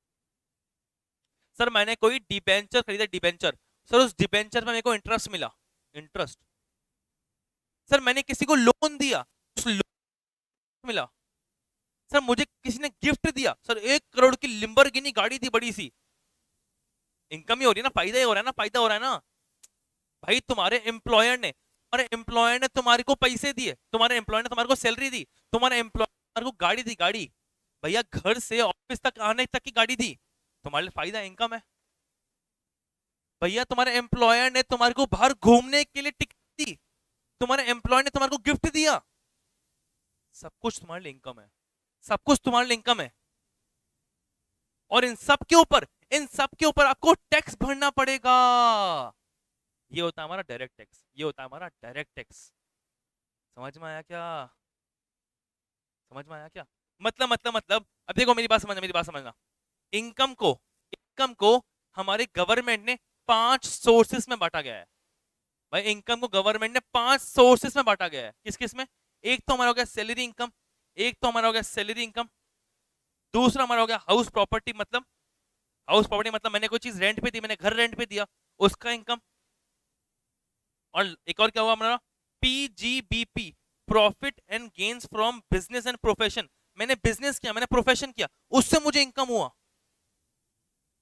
सर मैंने कोई डिबेंचर खरीदा, डिबेंचर, सर उस डिबेंचर में मेरे को इंटरेस्ट मिला, इंटरेस्ट। सर मैंने किसी को लोन दिया, उस लोन मिला। सर मुझे किसी ने गिफ्ट दिया, सर 1 करोड़ की लिम्बोर्गिनी गाड़ी थी बड़ी सी, इनकम ही हो रही है ना, फायदा ही हो रहा है ना, फायदा हो रहा है ना। भाई तुम्हारे एम्प्लॉयर ने तुम्हारे को पैसे दिए, तुम्हारे एम्प्लॉयर ने तुम्हारे को सैलरी दी, तुम्हारे एम्प्लॉयर तुम्हारे को गाड़ी दी, गाड़ी, भैया घर से ऑफिस तक आने तक की गाड़ी दी, तुम्हारे लिए फायदा, इनकम है। भैया तुम्हारे एम्प्लॉयर ने तुम्हारे को बाहर घूमने के लिए टिकट दी, तुम्हारे एम्प्लॉयर ने तुम्हारे को गिफ्ट दिया, सब कुछ तुम्हारे लिए इनकम है, सब कुछ तुम्हारे लिए इनकम है। और इन सब के ऊपर आपको टैक्स भरना पड़ेगा। ये होता है हमारा डायरेक्ट टैक्स, ये होता है हमारा डायरेक्ट टैक्स। समझ में आया क्या, समझ में आया क्या। मतलब अब देखो मेरी बात समझना, मेरी बात समझना। इनकम को हमारे गवर्नमेंट ने 5 सोर्सेस में बांटा गया है। भाई इनकम को गवर्नमेंट ने 5 सोर्सेस में बांटा गया है। किस किस में? एक तो हमारा हो गया सैलरी इनकम, एक तो हमारा हो गया सैलरी इनकम, दूसरा हमारा हो गया हाउस प्रॉपर्टी, मतलब हाउस प्रॉपर्टी मतलब मैंने कोई चीज रेंट पे दी, मैंने घर रेंट पे दिया, उसका इनकम। और एक और क्या हुआ हमारा? PGBP, profit and gains from business and profession. मैंने बिजनेस किया, मैंने प्रोफेशन किया, उससे मुझे इनकम हुआ।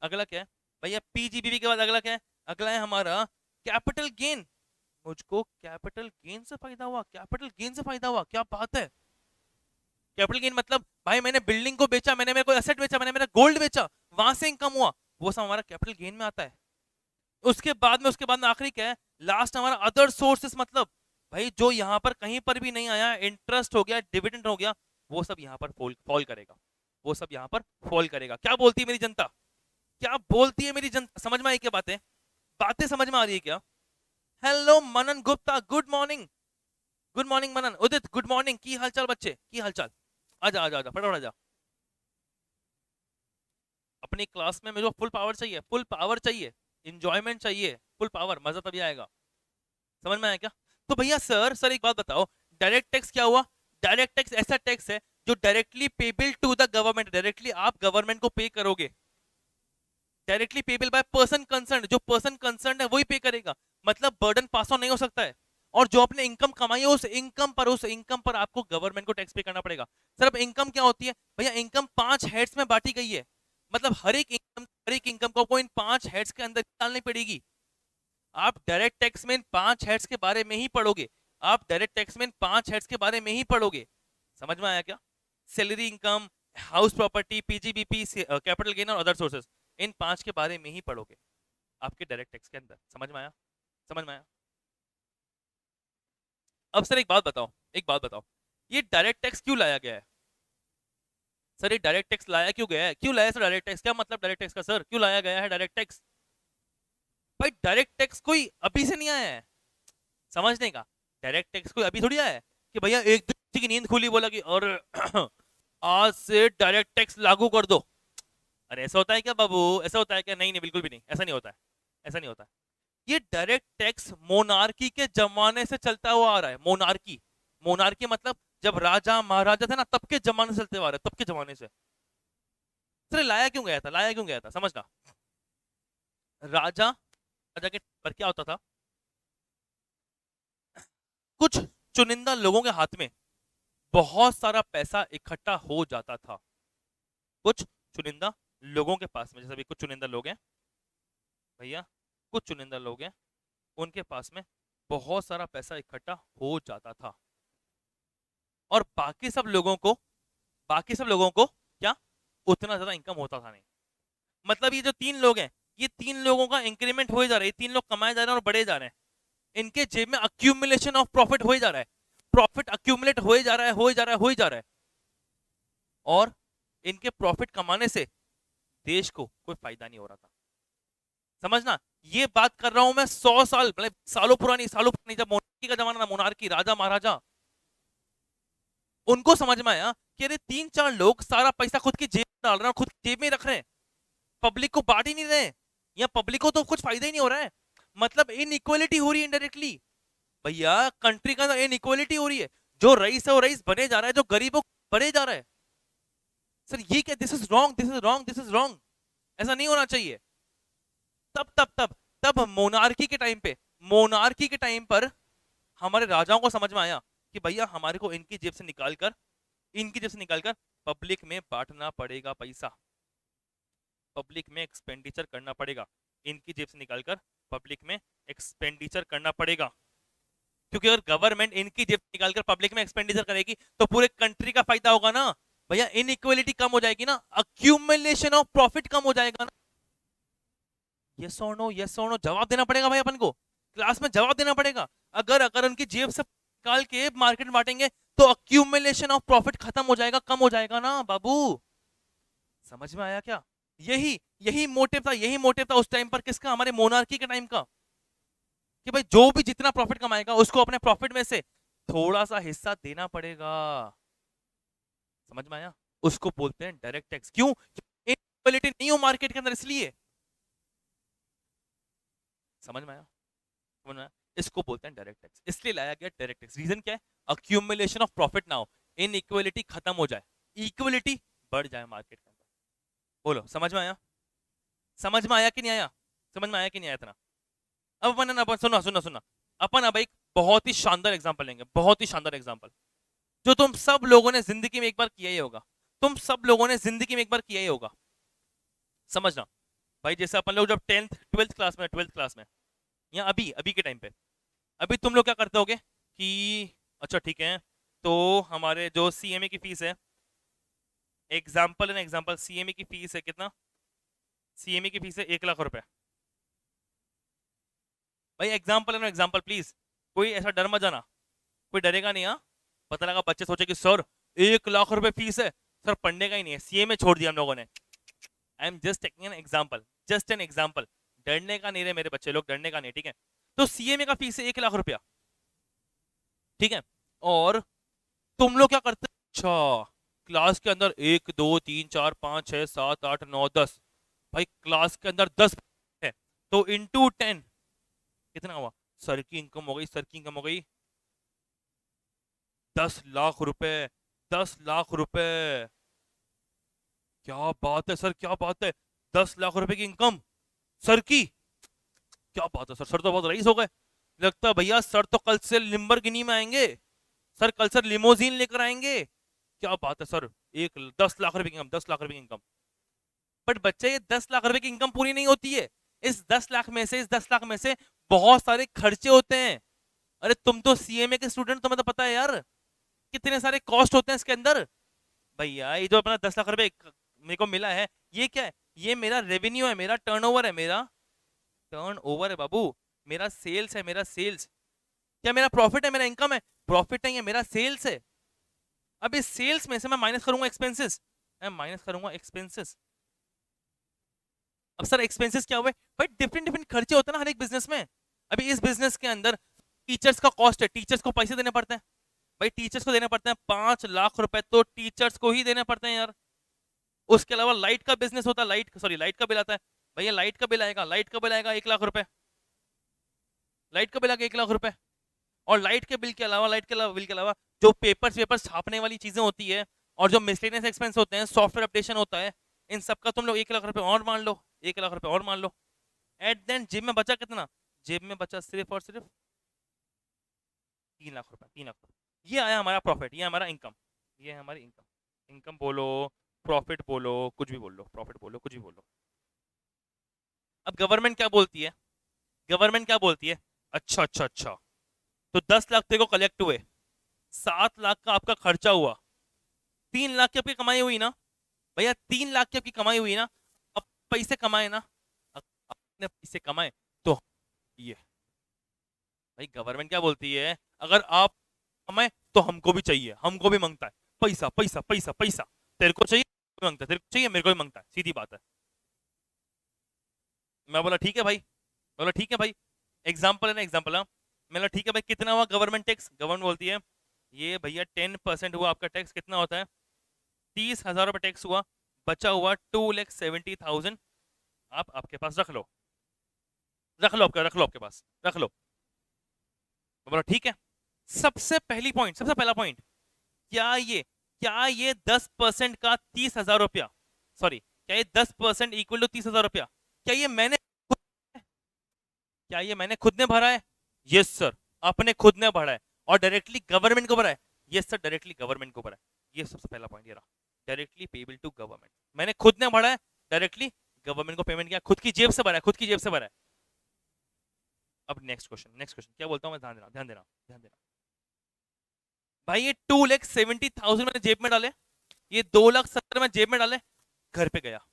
अगला क्या है भैया? पीजीबीपी के बाद अगला क्या है? अगला है हमारा कैपिटल गेन। मुझको कैपिटल गेन से फायदा हुआ, कैपिटल गेन से फायदा हुआ, क्या बात है। कैपिटल गेन मतलब भाई मैंने बिल्डिंग को बेचा, मैंने मेरा कोई एसेट बेचा, मैंने मेरा गोल्ड बेचा, वहां से इनकम हुआ, वो सब हमारा कैपिटल गेन में आता है। उसके बाद में आखिरी क्या है? लास्ट हमारा अदर सोर्सेस, मतलब भाई जो यहाँ पर कहीं पर भी नहीं आया, इंटरेस्ट हो गया, डिविडेंड हो गया, वो सब यहाँ पर फॉल करेगा, वो सब यहाँ पर फॉल करेगा। क्या बोलती है मेरी जनता? क्या बोलती है मेरी जनता? समझ में आई क्या बातें? बातें समझ में आ रही है क्या? Hello Manan Gupta, good morning. Good morning Manan. Udit good morning. की हालचाल बच्चे, की हालचाल? आजा आजा आजा, फटाफट आजा। अपनी क्लास में मुझे फुल पावर चाहिए, फुल पावर चाहिए, इंजॉयमेंट चाहिए, फुल पावर, मजा तभी आएगा। समझ में आया क्या? तो भैया सर एक बात बताओ, डायरेक्ट टैक्स क्या हुआ? डायरेक्ट टैक्स ऐसा टैक्स है जो directly payable to the government, directly आप गवर्नमेंट को पे करोगे, directly payable by person concern, जो पर्सन कंसर्न है वही पे करेगा, मतलब बर्डन पास ऑन नहीं हो सकता है। और जो आपने इनकम कमाई है उस इनकम पर आपको गवर्नमेंट को टैक्स पे करना पड़ेगा। सर अब इनकम क्या होती है भैया? इनकम 5 हेड्स में बांटी गई है, मतलब हर एक इनकम को आपको इन 5 हेड्स के अंदर डालनी पड़ेगी। आप डायरेक्ट टैक्स में इन 5 हेड्स के बारे में ही पढ़ोगे, आप डायरेक्ट टैक्स में इन 5 हेड्स के बारे में ही पढ़ोगे। समझ में आया क्या? Salary income, house property, PGBP, capital gain और अदर सोर्सेस, इन 5 के बारे में ही पढ़ोगे आपके डायरेक्ट टैक्स के अंदर। समझ में आया? समझ में आया? अब सर एक बात बताओ, एक बात बताओ, ये डायरेक्ट टैक्स क्यों लाया गया है? सर ये डायरेक्ट टैक्स लाया क्यों गया है? क्यों लाया सर डायरेक्ट टैक्स? क्या मतलब डायरेक्ट टैक्स का सर? क्यों लाया गया है डायरेक्ट टैक्स? भाई डायरेक्ट टैक्स कोई अभी से नहीं आया है, समझने का। डायरेक्ट टैक्स कोई अभी थोड़ी आया है कि भैया एक दिन किसी की नींद खुली, बोला कि और आज से डायरेक्ट टैक्स लागू कर दो। अरे ऐसा होता है क्या बाबू? ऐसा होता है क्या? नहीं नहीं, बिल्कुल भी नहीं, ऐसा नहीं होता है, ऐसा नहीं होता है। ये डायरेक्ट टैक्स मोनार्की के जमाने से चलता हुआ आ रहा है। मोनार्की, मोनार्की मतलब जब राजा महाराजा थे ना, तब के जमाने से चलते हुआ आ रहा है, तब के जमाने से। सर लाया क्यों गया था? लाया क्यों गया था समझना। राजा राजा के पर क्या होता था, कुछ चुनिंदा लोगों के हाथ में बहुत सारा पैसा इकट्ठा हो जाता था। कुछ चुनिंदा लोगों के पास में, जैसे अभी कुछ चुनिंदा लोग हैं भैया, कुछ चुनिंदा लोग हैं, उनके पास में बहुत सारा पैसा इकट्ठा हो जाता था, और बाकी सब लोगों को क्या उतना ज्यादा इनकम होता था नहीं। मतलब ये जो 3 लोग हैं, ये 3 लोगों का इंक्रीमेंट हो जा रहा है, ये 3 लोग कमाए जा रहे हैं और बढ़े जा रहे हैं, इनके जेब में अक्यूमुलेशन ऑफ प्रॉफिट हो जा रहा है, प्रॉफिट अक्यूमुलेट हो जा रहा है, हो जा रहा है, हो जा रहा है। और इनके प्रॉफिट कमाने से देश को कोई फायदा नहीं हो रहा था। समझना, ये बात कर रहा हूं मैं 100 साल, मतलब सालों पुरानी, जब मोनार्की का जमाना था, मोनार्की, राजा महाराजा, उनको समझ में आया कि अरे 3-4 लोग सारा पैसा खुद की जेब में डाल रहे हैं, खुद की जेब में रख रहे हैं, पब्लिक को बांट ही नहीं रहे, या पब्लिक को तो कुछ फायदा ही नहीं हो रहा है, मतलब इनइक्वालिटी हो रही है इनडायरेक्टली। भैया कंट्री का इनइक्वालिटी हो रही है, जो रईस है वो रईस बने जा रहा है, जो गरीबों बढ़े जा रहा है। सर ये क्या? This is wrong, this is wrong, this is wrong, ऐसा नहीं होना चाहिए। तब तब तब तब मोनार्की के टाइम पर हमारे राजाओं को समझ में आया कि भैया हमारे को इनकी जेब से निकालकर पब्लिक में बांटना पड़ेगा पैसा, पब्लिक में एक्सपेंडिचर करना पड़ेगा, इनकी जेब से निकालकर पब्लिक में एक्सपेंडिचर करना पड़ेगा। क्योंकि अगर गवर्नमेंट इनकी जेब से निकालकर पब्लिक में एक्सपेंडिचर करेगी तो पूरे कंट्री का फायदा होगा ना भैया, इनइक्वालिटी कम हो जाएगी ना, अक्यूमुलेशन ऑफ प्रॉफिट कम हो जाएगा ना। यस और नो, यस और नो, जवाब देना पड़ेगा भाई अपन को, क्लास में जवाब देना पड़ेगा। अगर अगर उनकी जेब से निकाल के मार्केट में बांटेंगे तो अक्यूमुलेशन ऑफ प्रॉफिट खत्म हो जाएगा, कम हो जाएगा ना बाबू। समझ में आया क्या? यही यही मोटिव था उस टाइम पर, किसका? हमारे मोनार्की के टाइम का, कि भाई जो भी जितना प्रॉफिट कमाएगा उसको अपने प्रॉफिट में से थोड़ा सा हिस्सा देना पड़ेगा। समझ में आया? उसको बोलते हैं डायरेक्ट टैक्स। क्यों? इनइक्वालिटी नहीं हो मार्केट के अंदर, इसलिए। समझ में आया? समझ में आया? इसको बोलते हैं डायरेक्ट टैक्स, इसलिए लाया गया डायरेक्ट टैक्स। रीजन क्या है? अक्यूमुलेशन ऑफ प्रॉफिट ना हो, इनइक्वालिटी खत्म हो जाए, इक्वलिटी बढ़ जाए मार्केट के अंदर। बोलो समझ में आया? समझ में आया कि नहीं आया? समझ में आया कि नहीं आया इतना? अब अपन सुना सुना सुना, अपन अब एक बहुत ही शानदार एग्जांपल लेंगे, बहुत ही शानदार एग्जांपल, जो तुम सब लोगों ने जिंदगी में एक बार किया ही होगा। तुम सब लोगों ने जिंदगी में एक बार किया ही होगा। समझना भाई, जैसे अपन लोग जब 10th 12th क्लास में, 12th क्लास में, या अभी अभी के टाइम पे, अभी तुम लोग क्या करते होगे कि अच्छा ठीक है, तो हमारे जो सीएमए की फीस है, एग्जाम्पल एन एग्जाम्पल, सीएमए की फीस है कितना? सीएमए की फीस है 1 लाख रुपए। भाई एग्जाम्पल है ना, एग्जाम्पल प्लीज, कोई ऐसा डर मत जाना, कोई डरेगा नहीं। हाँ, पता लगा बच्चे सोचे कि सर 1 लाख रुपए फीस है, सर पढ़ने का ही नहीं है, सीए में छोड़ दिया हम लोगों ने। I am just taking an example, just an example. डरने का नहीं रहे मेरे बच्चे लोग, डरने का नहीं, ठीक है? तो सीए में का फीस है 1 लाख रुपया, ठीक है? और तुम लोग क्या करते? अच्छा, क्लास के अंदर 1 2 3 4 5 6 7 8 9 10, भाई क्लास के अंदर 10 है, तो इंटू 10 कितना हुआ? सर की इनकम हो गई, सर की इनकम हो गई 10 लाख रुपए। 10 लाख रुपए, क्या बात है सर, क्या बात है! 10 लाख रुपए की इनकम सर की, क्या बात है सर, सर तो बहुत रईस हो गए। लगता है भैया सर तो कल से लिम्बोर्गिनी में आएंगे, सर कल से लिमोजीन लेकर आएंगे। क्या बात है सर, एक 10 लाख रुपए की इनकम, 10 लाख रुपए की इनकम। बट बच्चे, ये 10 लाख रुपए की इनकम पूरी नहीं होती है। इस 10 लाख में से, इस 10 लाख में से बहुत सारे खर्चे होते हैं। अरे तुम तो सीएमए के स्टूडेंट, तुम्हें तो पता है यार कितने सारे कॉस्ट होते हैं इसके अंदर। भैया ये जो अपना 10 लाख रुपए मेरे को मिला है, ये क्या है? ये मेरा रेवेन्यू है, मेरा टर्नओवर है, मेरा टर्नओवर है बाबू, मेरा सेल्स है, मेरा सेल्स। क्या मेरा प्रॉफिट है, मेरा इनकम है? प्रॉफिट नहीं है, मेरा सेल्स है। अब इस सेल्स में से मैं माइनस करूंगा एक्सपेंसेस, मैं माइनस करूंगा एक्सपेंसेस। अब सर एक्सपेंसेस क्या हुए? भाई डिफरेंट डिफरेंट खर्चे होते हैं ना हर एक बिजनेस में। अभी इस बिजनेस के अंदर टीचर्स का कॉस्ट है, टीचर्स को पैसे देने पड़ते हैं। भाई टीचर्स को देने पड़ते हैं 5 लाख रुपए, तो टीचर्स को ही देने पड़ते हैं यार। उसके अलावा लाइट का बिजनेस होता है, लाइट सॉरी लाइट का बिल आता है, भैया लाइट का बिल आएगा, लाइट का बिल आएगा 1 लाख रुपए, लाइट का बिल आएगा 1 लाख रुपए। और लाइट के बिल के अलावा, लाइट के बिल के अलावा जो पेपर्स वेपर्स छापने वाली चीजें होती है, और जो मिसलेनियस एक्सपेंस होते हैं, सॉफ्टवेयर अपडेशन होता है, इन सब का तुम लोग 1 लाख रुपए और मान लो, 1 लाख रुपए और मान लो। एट देन जेब में बचा कितना? जेब में बचा सिर्फ और सिर्फ 3 लाख रुपए, 3 लाख रुपए। ये आया हमारा प्रॉफिट, ये हमारा इनकम, ये है हमारी इनकम। इनकम बोलो, प्रॉफिट बोलो, कुछ भी बोल लो, प्रॉफिट बोलो, कुछ भी बोलो। अब गवर्नमेंट क्या बोलती है? गवर्नमेंट क्या बोलती है? अच्छा अच्छा अच्छा, तो 10 लाख तेरे को कलेक्ट हुए, 7 लाख का आपका खर्चा हुआ, 3 लाख की आपकी कमाई हुई ना? भैया 3 लाख की आपकी कमाई हुई ना? अब पैसे कमाए ना, अपने पैसे कमाए, तो ये भाई गवर्नमेंट क्या बोलती है, अगर आप कमाए तो हमको भी चाहिए, हमको भी मांगता है पैसा पैसा पैसा पैसा। तेरे को चाहिए, मांगता है, तेरे को चाहिए, मेरे को भी मांगता है, सीधी बात है। मैं बोला ठीक है भाई, बोला ठीक है भाई, एग्जाम्पल है ना, एग्जाम्पल। हाँ, मैं बोला ठीक है भाई, कितना हुआ गवर्नमेंट टैक्स? गवर्नमेंट बोलती है ये भैया 10% हुआ आपका टैक्स, कितना होता है? 30,000 रुपये टैक्स हुआ, बचा हुआ 2,70,000, आप आपके पास रख लो, रख लो आपका, रख लो आपके पास, रख लो। मैं बोला ठीक है। सबसे पहली पॉइंट, सबसे पहला पॉइंट, क्या ये 10% का 30,000 रुपया, सॉरी, क्या ये 10% इक्वल टू 30,000 रुपया, क्या ये मैंने क्या ये मैंने खुद ने भरा है? यस सर, आपने खुद ने भरा है। और डायरेक्टली गवर्नमेंट को भरा है? यस सर, डायरेक्टली गवर्नमेंट को भरा है। ये सबसे पहला पॉइंट, ये रहा, डायरेक्टली पेबल टू गवर्नमेंट। मैंने खुद ने भरा है, डायरेक्टली गवर्नमेंट को पेमेंट किया, खुद की जेब से भरा है, खुद की जेब से भरा है। अब नेक्स्ट क्वेश्चन, नेक्स्ट क्वेश्चन क्या बोलता हूँ मैं, ध्यान देना, ध्यान देना, ध्यान देना। भाई ये 2,70,000 मैंने जेब में डाले, ये 2,70,000 मैं जेब में डाले, घर पे गया।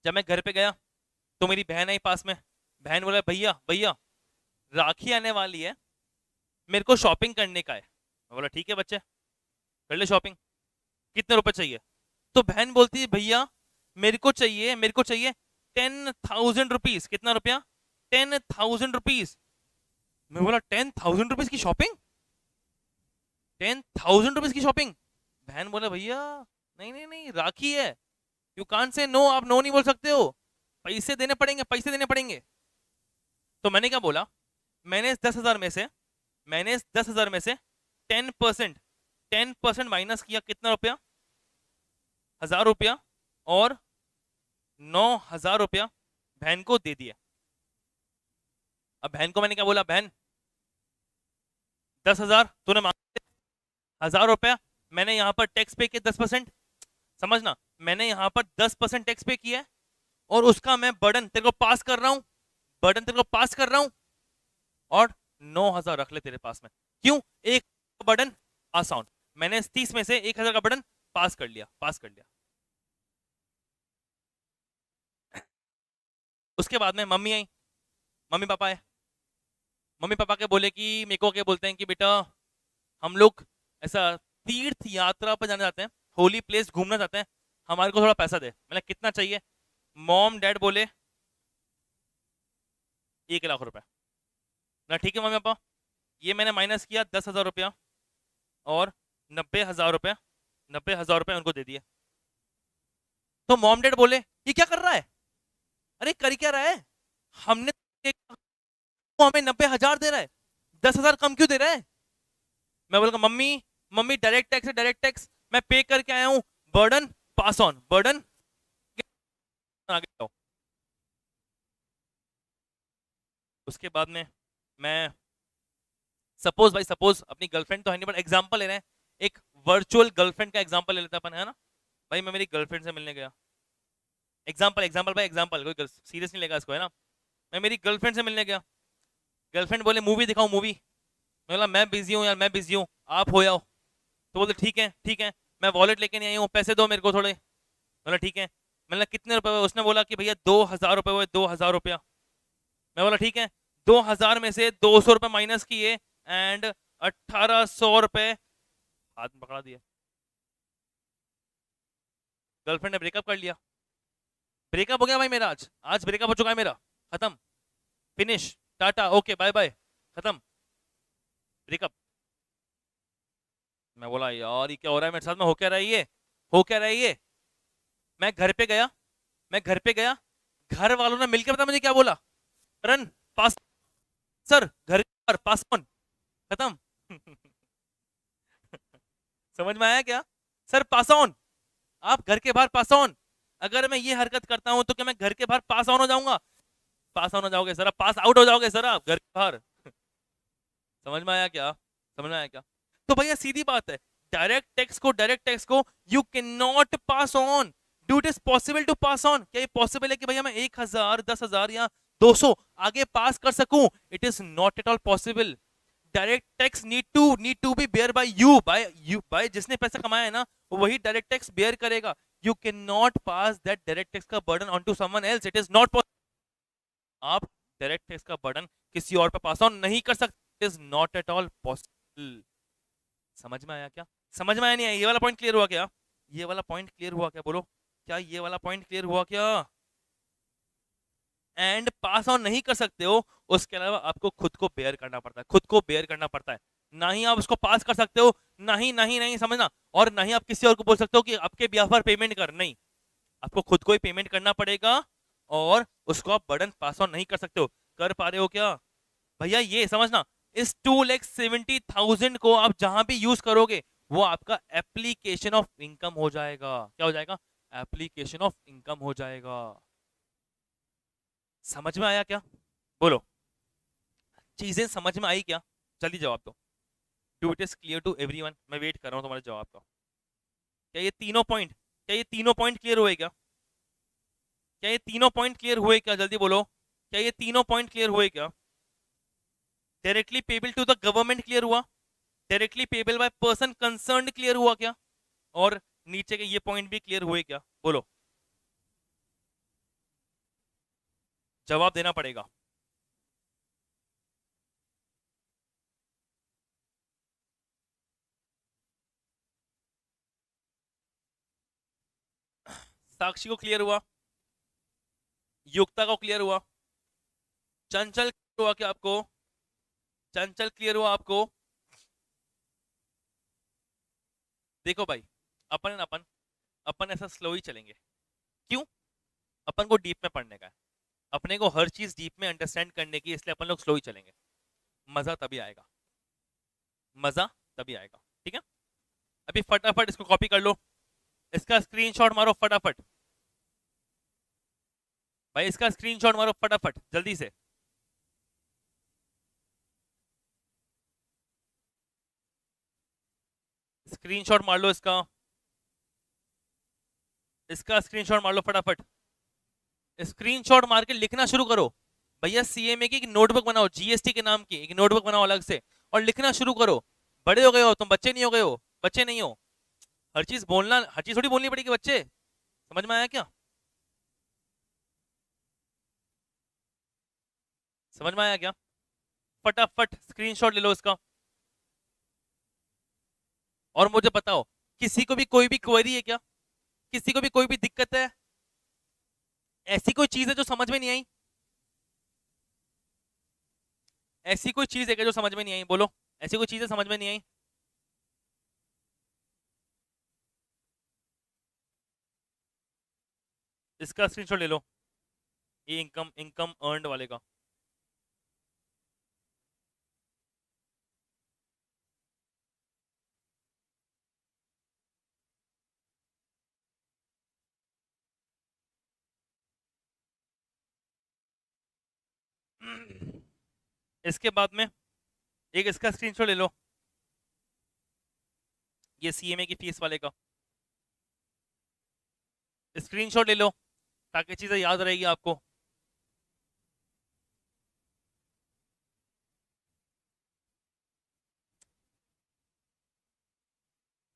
जब मैं घर पे गया तो मेरी बहन आई पास में, बहन बोला भैया भैया राखी आने वाली है, मेरे को शॉपिंग करने का है। मैं बोला ठीक है बच्चे, कर ले शॉपिंग, कितने रुपए चाहिए? तो बहन बोलती है भैया मेरे को चाहिए 10,000 रुपीज। कितना रुपया? 10,000 रुपीज। मैं बोला 10,000 रुपीज की शॉपिंग, 10,000 रुपीज की शॉपिंग? बहन बोले भैया नहीं नहीं नहीं राखी है, यू कांट से नो, आप नो नहीं बोल सकते हो, पैसे देने पड़ेंगे, पैसे देने पड़ेंगे। तो मैंने क्या बोला, मैंने इस 10,000 में से, मैंने इस 10,000 में से 10%, 10% माइनस किया, कितना रुपया, 1,000 रुपया, और 9,000 रुपया बहन को दे दिया। अब बहन को मैंने क्या बोला, बहन 10,000 तूने मांगे, 1,000 रुपया मैंने यहाँ पर टैक्स पे किया 10%, समझना, मैंने यहाँ पर 10% टैक्स पे किया है, और उसका मैं बर्डन तेरे को पास कर रहा हूँ, बर्डन तेरे को पास कर रहा हूँ, और 9,000 रख ले तेरे पास में। क्यों, एक बर्डन आसान, मैंने इस 30 में से 1,000 का बर्डन पास कर लिया, पास कर लिया। उसके बाद में मम्मी आई, मम्मी पापा आए, मम्मी पापा के बोले कि मेरे को क्या बोलते हैं कि बेटा हम लोग ऐसा तीर्थ यात्रा पर जाने जाते हैं, होली प्लेस घूमना चाहते हैं, हमारे को थोड़ा पैसा दे। मैंने कितना चाहिए, मॉम डैड बोले 1 लाख रुपए। ना ठीक है मम्मी पापा, ये मैंने माइनस किया 10,000 रुपया, और 90,000 रुपये, 90,000 रुपये उनको दे दिए। तो मॉम डैड बोले ये क्या कर रहा है, अरे कर क्या रहा है, हमने वो हमें 90,000 दे रहा है, 10,000 कम क्यों दे रहा है। मैं बोलूँगा मम्मी, मम्मी डायरेक्ट टैक्स है, डायरेक्ट टैक्स मैं पे करके आया हूँ, बर्डन पास ऑन, बर्डन आगे जाओ। उसके बाद में मैं सपोज भाई, सपोज अपनी गर्लफ्रेंड तो है नहीं, बट एग्जांपल ले रहे हैं, एक वर्चुअल गर्लफ्रेंड का एग्जांपल ले लेते हैं अपन, है ना। भाई मैं मेरी गर्लफ्रेंड से मिलने गया, एग्जांपल एग्जांपल भाई एग्जांपल, कोई सीरियस नहीं लेगा इसको, है ना। मैं मेरी गर्लफ्रेंड से मिलने गया, गर्लफ्रेंड बोले मूवी दिखाओ मूवी, मैं बोला मैं बिजी हूँ यार, मैं बिजी हूँ, आप हो जाओ। तो बोलते ठीक है ठीक है, मैं वॉलेट लेके नहीं आई हूँ, पैसे दो मेरे को थोड़े। बोला ठीक है, मैंने कितने रुपए हुए, उसने बोला कि भैया 2,000 रुपये हुए, 2,000 रुपया। मैं बोला ठीक है, 2,000 में से 200 रुपये माइनस किए, एंड 1,800 रुपये हाथ में पकड़ा दिए। गर्लफ्रेंड ने ब्रेकअप कर लिया, ब्रेकअप हो गया भाई मेरा, आज आज ब्रेकअप हो चुका है मेरा, खत्म, finish, tata okay bye bye, खत्म, ब्रेकअप। मैं बोला यार ये क्या हो रहा है मेरे साथ में, हो क्या रहा है ये, हो क्या रहा है ये। मैं घर पे गया, मैं घर पे गया, घर वालों ने मिलकर पता मुझे क्या बोला, रन पास, सर घर पर पास ऑन, खत्म। समझ में आया क्या, सर पास ऑन, आप घर के बाहर पास ऑन। अगर मैं ये हरकत करता हूं तो क्या मैं घर के बाहर पास ऑन हो जाऊंगा, पास ऑन हो जाओगे सर, आप पास आउट हो जाओगे सर, आप घर के बाहर। समझ में आया क्या, समझ में आया क्या। तो भैया सीधी बात है, डायरेक्ट टैक्स को, डायरेक्ट टैक्स को you can not pass on, do it is possible to pass on, क्या ये पॉसिबल है कि भैया मैं 1,000, 10,000 या 200 आगे पास कर सकूं, it is not at all possible. Direct tax need to be bear by जिसने पैसा कमाया है ना, वही डायरेक्ट टैक्स बेयर करेगा। You can not pass that direct tax का burden on to someone else, it is not, आप direct tax का बर्डन किसी और पे पास ऑन नहीं कर सकते, is not at all possible. समझ में आया क्या, समझ में आया नहीं आया, ये वाला पॉइंट क्लियर हुआ क्या, ये वाला पॉइंट क्लियर हुआ क्या, बोलो क्या ये वाला पॉइंट क्लियर हुआ क्या। एंड पास ऑन नहीं कर सकते हो, उसके अलावा आपको खुद को बेयर करना पड़ता है, खुद को बेयर करना पड़ता है। ना ही आप उसको पास कर सकते हो, नहीं नहीं नहीं समझना, और ना ही आप किसी और को बोल सकते हो कि आपके ब्याह पर पेमेंट कर, नहीं, आपको खुद को ही पेमेंट करना पड़ेगा, और उसको आप बर्डन पास ऑन नहीं कर सकते हो। कर पा रहे हो क्या भैया, ये समझना, इस 2,70,000 को आप जहां भी यूज करोगे वो आपका एप्लीकेशन ऑफ इनकम हो जाएगा, क्या हो जाएगा, एप्लीकेशन ऑफ इनकम हो जाएगा। समझ में आया क्या, बोलो, चीजें समझ में आई क्या, जल्दी जवाब दो। Do it is clear to everyone, मैं वेट कर रहा हूँ तुम्हारे जवाब का। क्या ये तीनों पॉइंट, क्या ये तीनों पॉइंट क्लियर हुए क्या, क्या ये तीनों पॉइंट क्लियर हुए क्या, जल्दी बोलो, क्या ये तीनों पॉइंट क्लियर हुए क्या। Directly payable to the government clear हुआ, directly payable by person concerned clear हुआ क्या, और नीचे के ये पॉइंट भी क्लियर हुए क्या, बोलो, जवाब देना पड़ेगा। साक्षी को क्लियर हुआ, युक्ता को क्लियर हुआ, चंचल क्लियर हुआ क्या आपको, चंचल क्लियर हुआ आपको। देखो भाई अपन है ना, अपन अपन ऐसा स्लो ही चलेंगे। क्यों? अपन को डीप में पढ़ने का है, अपने को हर चीज डीप में अंडरस्टैंड करने की, इसलिए अपन लोग स्लो ही चलेंगे। मजा तभी आएगा, मजा तभी आएगा। ठीक है, अभी फटाफट इसको कॉपी कर लो, इसका स्क्रीनशॉट मारो फटाफट। भाई इसका स्क्रीनशॉट मारो फटाफट जल्दी से। स्क्रीनशॉट मार लो इसका, इसका स्क्रीनशॉट मार लो फटाफट। स्क्रीनशॉट मार के लिखना शुरू करो। भैया सीएमए की एक नोटबुक बनाओ, जीएसटी के नाम की एक नोटबुक बनाओ अलग से, और लिखना शुरू करो। बड़े हो गए हो तुम, बच्चे नहीं हो गए हो, बच्चे नहीं हो। हर चीज बोलना, हर चीज थोड़ी बोलनी पड़ेगी बच्चे। समझ में आया क्या? समझ में आया क्या? फटाफट स्क्रीनशॉट ले लो इसका। और मुझे बताओ, किसी को भी कोई भी क्वेरी है क्या? किसी को भी कोई भी दिक्कत है? ऐसी कोई चीज है जो समझ में नहीं आई? ऐसी कोई चीज है क्या जो समझ में नहीं आई? बोलो, ऐसी कोई चीज है समझ में नहीं आई? इसका स्क्रीनशॉट ले लो, ये इनकम इनकम अर्नड वाले का। इसके बाद में एक इसका स्क्रीनशॉट ले लो, ये सीएमए की फीस वाले का स्क्रीनशॉट ले लो, ताकि चीजें याद रहेगी आपको।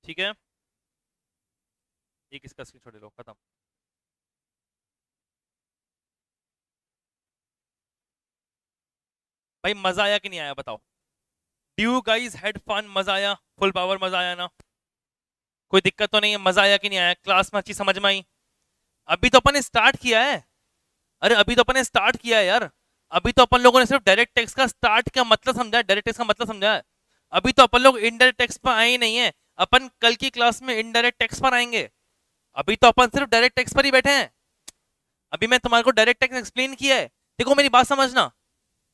ठीक है, एक इसका स्क्रीनशॉट ले लो, खत्म। भाई मजा आया कि नहीं आया बताओ? Do you guys had fun? मजा आया? फुल पावर मजा आया ना? कोई दिक्कत तो नहीं है? मजा आया कि नहीं आया? क्लास में अच्छी समझ में आई? अभी तो अपन ने स्टार्ट किया है। अरे अभी तो अपन ने स्टार्ट किया है यार। अभी तो अपन लोगों ने सिर्फ डायरेक्ट टेक्स्ट का स्टार्ट का मतलब समझा है, डायरेक्ट टेक्स्ट का मतलब समझा है। अभी तो अपन लोग इनडायरेक्ट टेक्स्ट पर आए ही नहीं है। अपन कल की क्लास में इनडायरेक्ट टेक्स्ट पर आएंगे। अभी तो अपन सिर्फ डायरेक्ट टेक्स्ट पर ही बैठे हैं। अभी मैं तुम्हारे को डायरेक्ट टेक्स्ट एक्सप्लेन किया है। देखो मेरी बात समझना,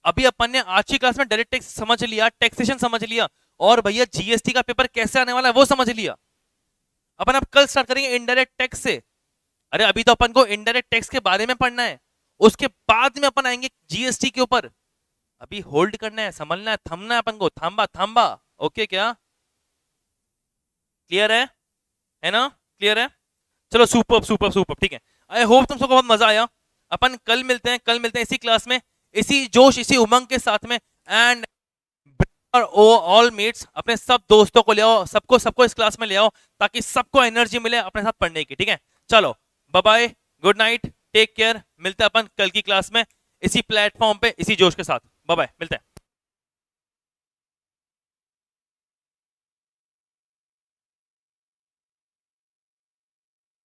अभी अपन ने आज की क्लास में डायरेक्ट टेक्स्ट समझ लिया, टैक्सेशन समझ लिया, और भैया जीएसटी का पेपर कैसे आने वाला है वो समझ लिया। अपन अब कल स्टार्ट करेंगे इनडायरेक्ट टैक्स से। अरे अभी तो अपन को इनडायरेक्ट टैक्स के बारे में पढ़ना है, उसके बाद में अपन आएंगे जीएसटी के ऊपर। अभी होल्ड करना है, समझना है, थमना है अपन को, थांबा थांबा। ओके क्या? क्लियर है ना? क्लियर है? चलो सुपर सुपर सुपर, ठीक है। आई होप तुम सबको बहुत मजा आया। अपन कल मिलते हैं, कल मिलते हैं इसी क्लास में, इसी जोश इसी उमंग के साथ में। एंड और ऑल मेट्स, अपने सब दोस्तों को ले आओ, सबको सबको इस क्लास में ले आओ, ताकि सबको एनर्जी मिले अपने साथ पढ़ने की। ठीक है, चलो bye bye, good night, take care. मिलते हैं अपन कल की क्लास में इसी प्लेटफॉर्म पे इसी जोश के साथ। बाय बाय, मिलते हैं।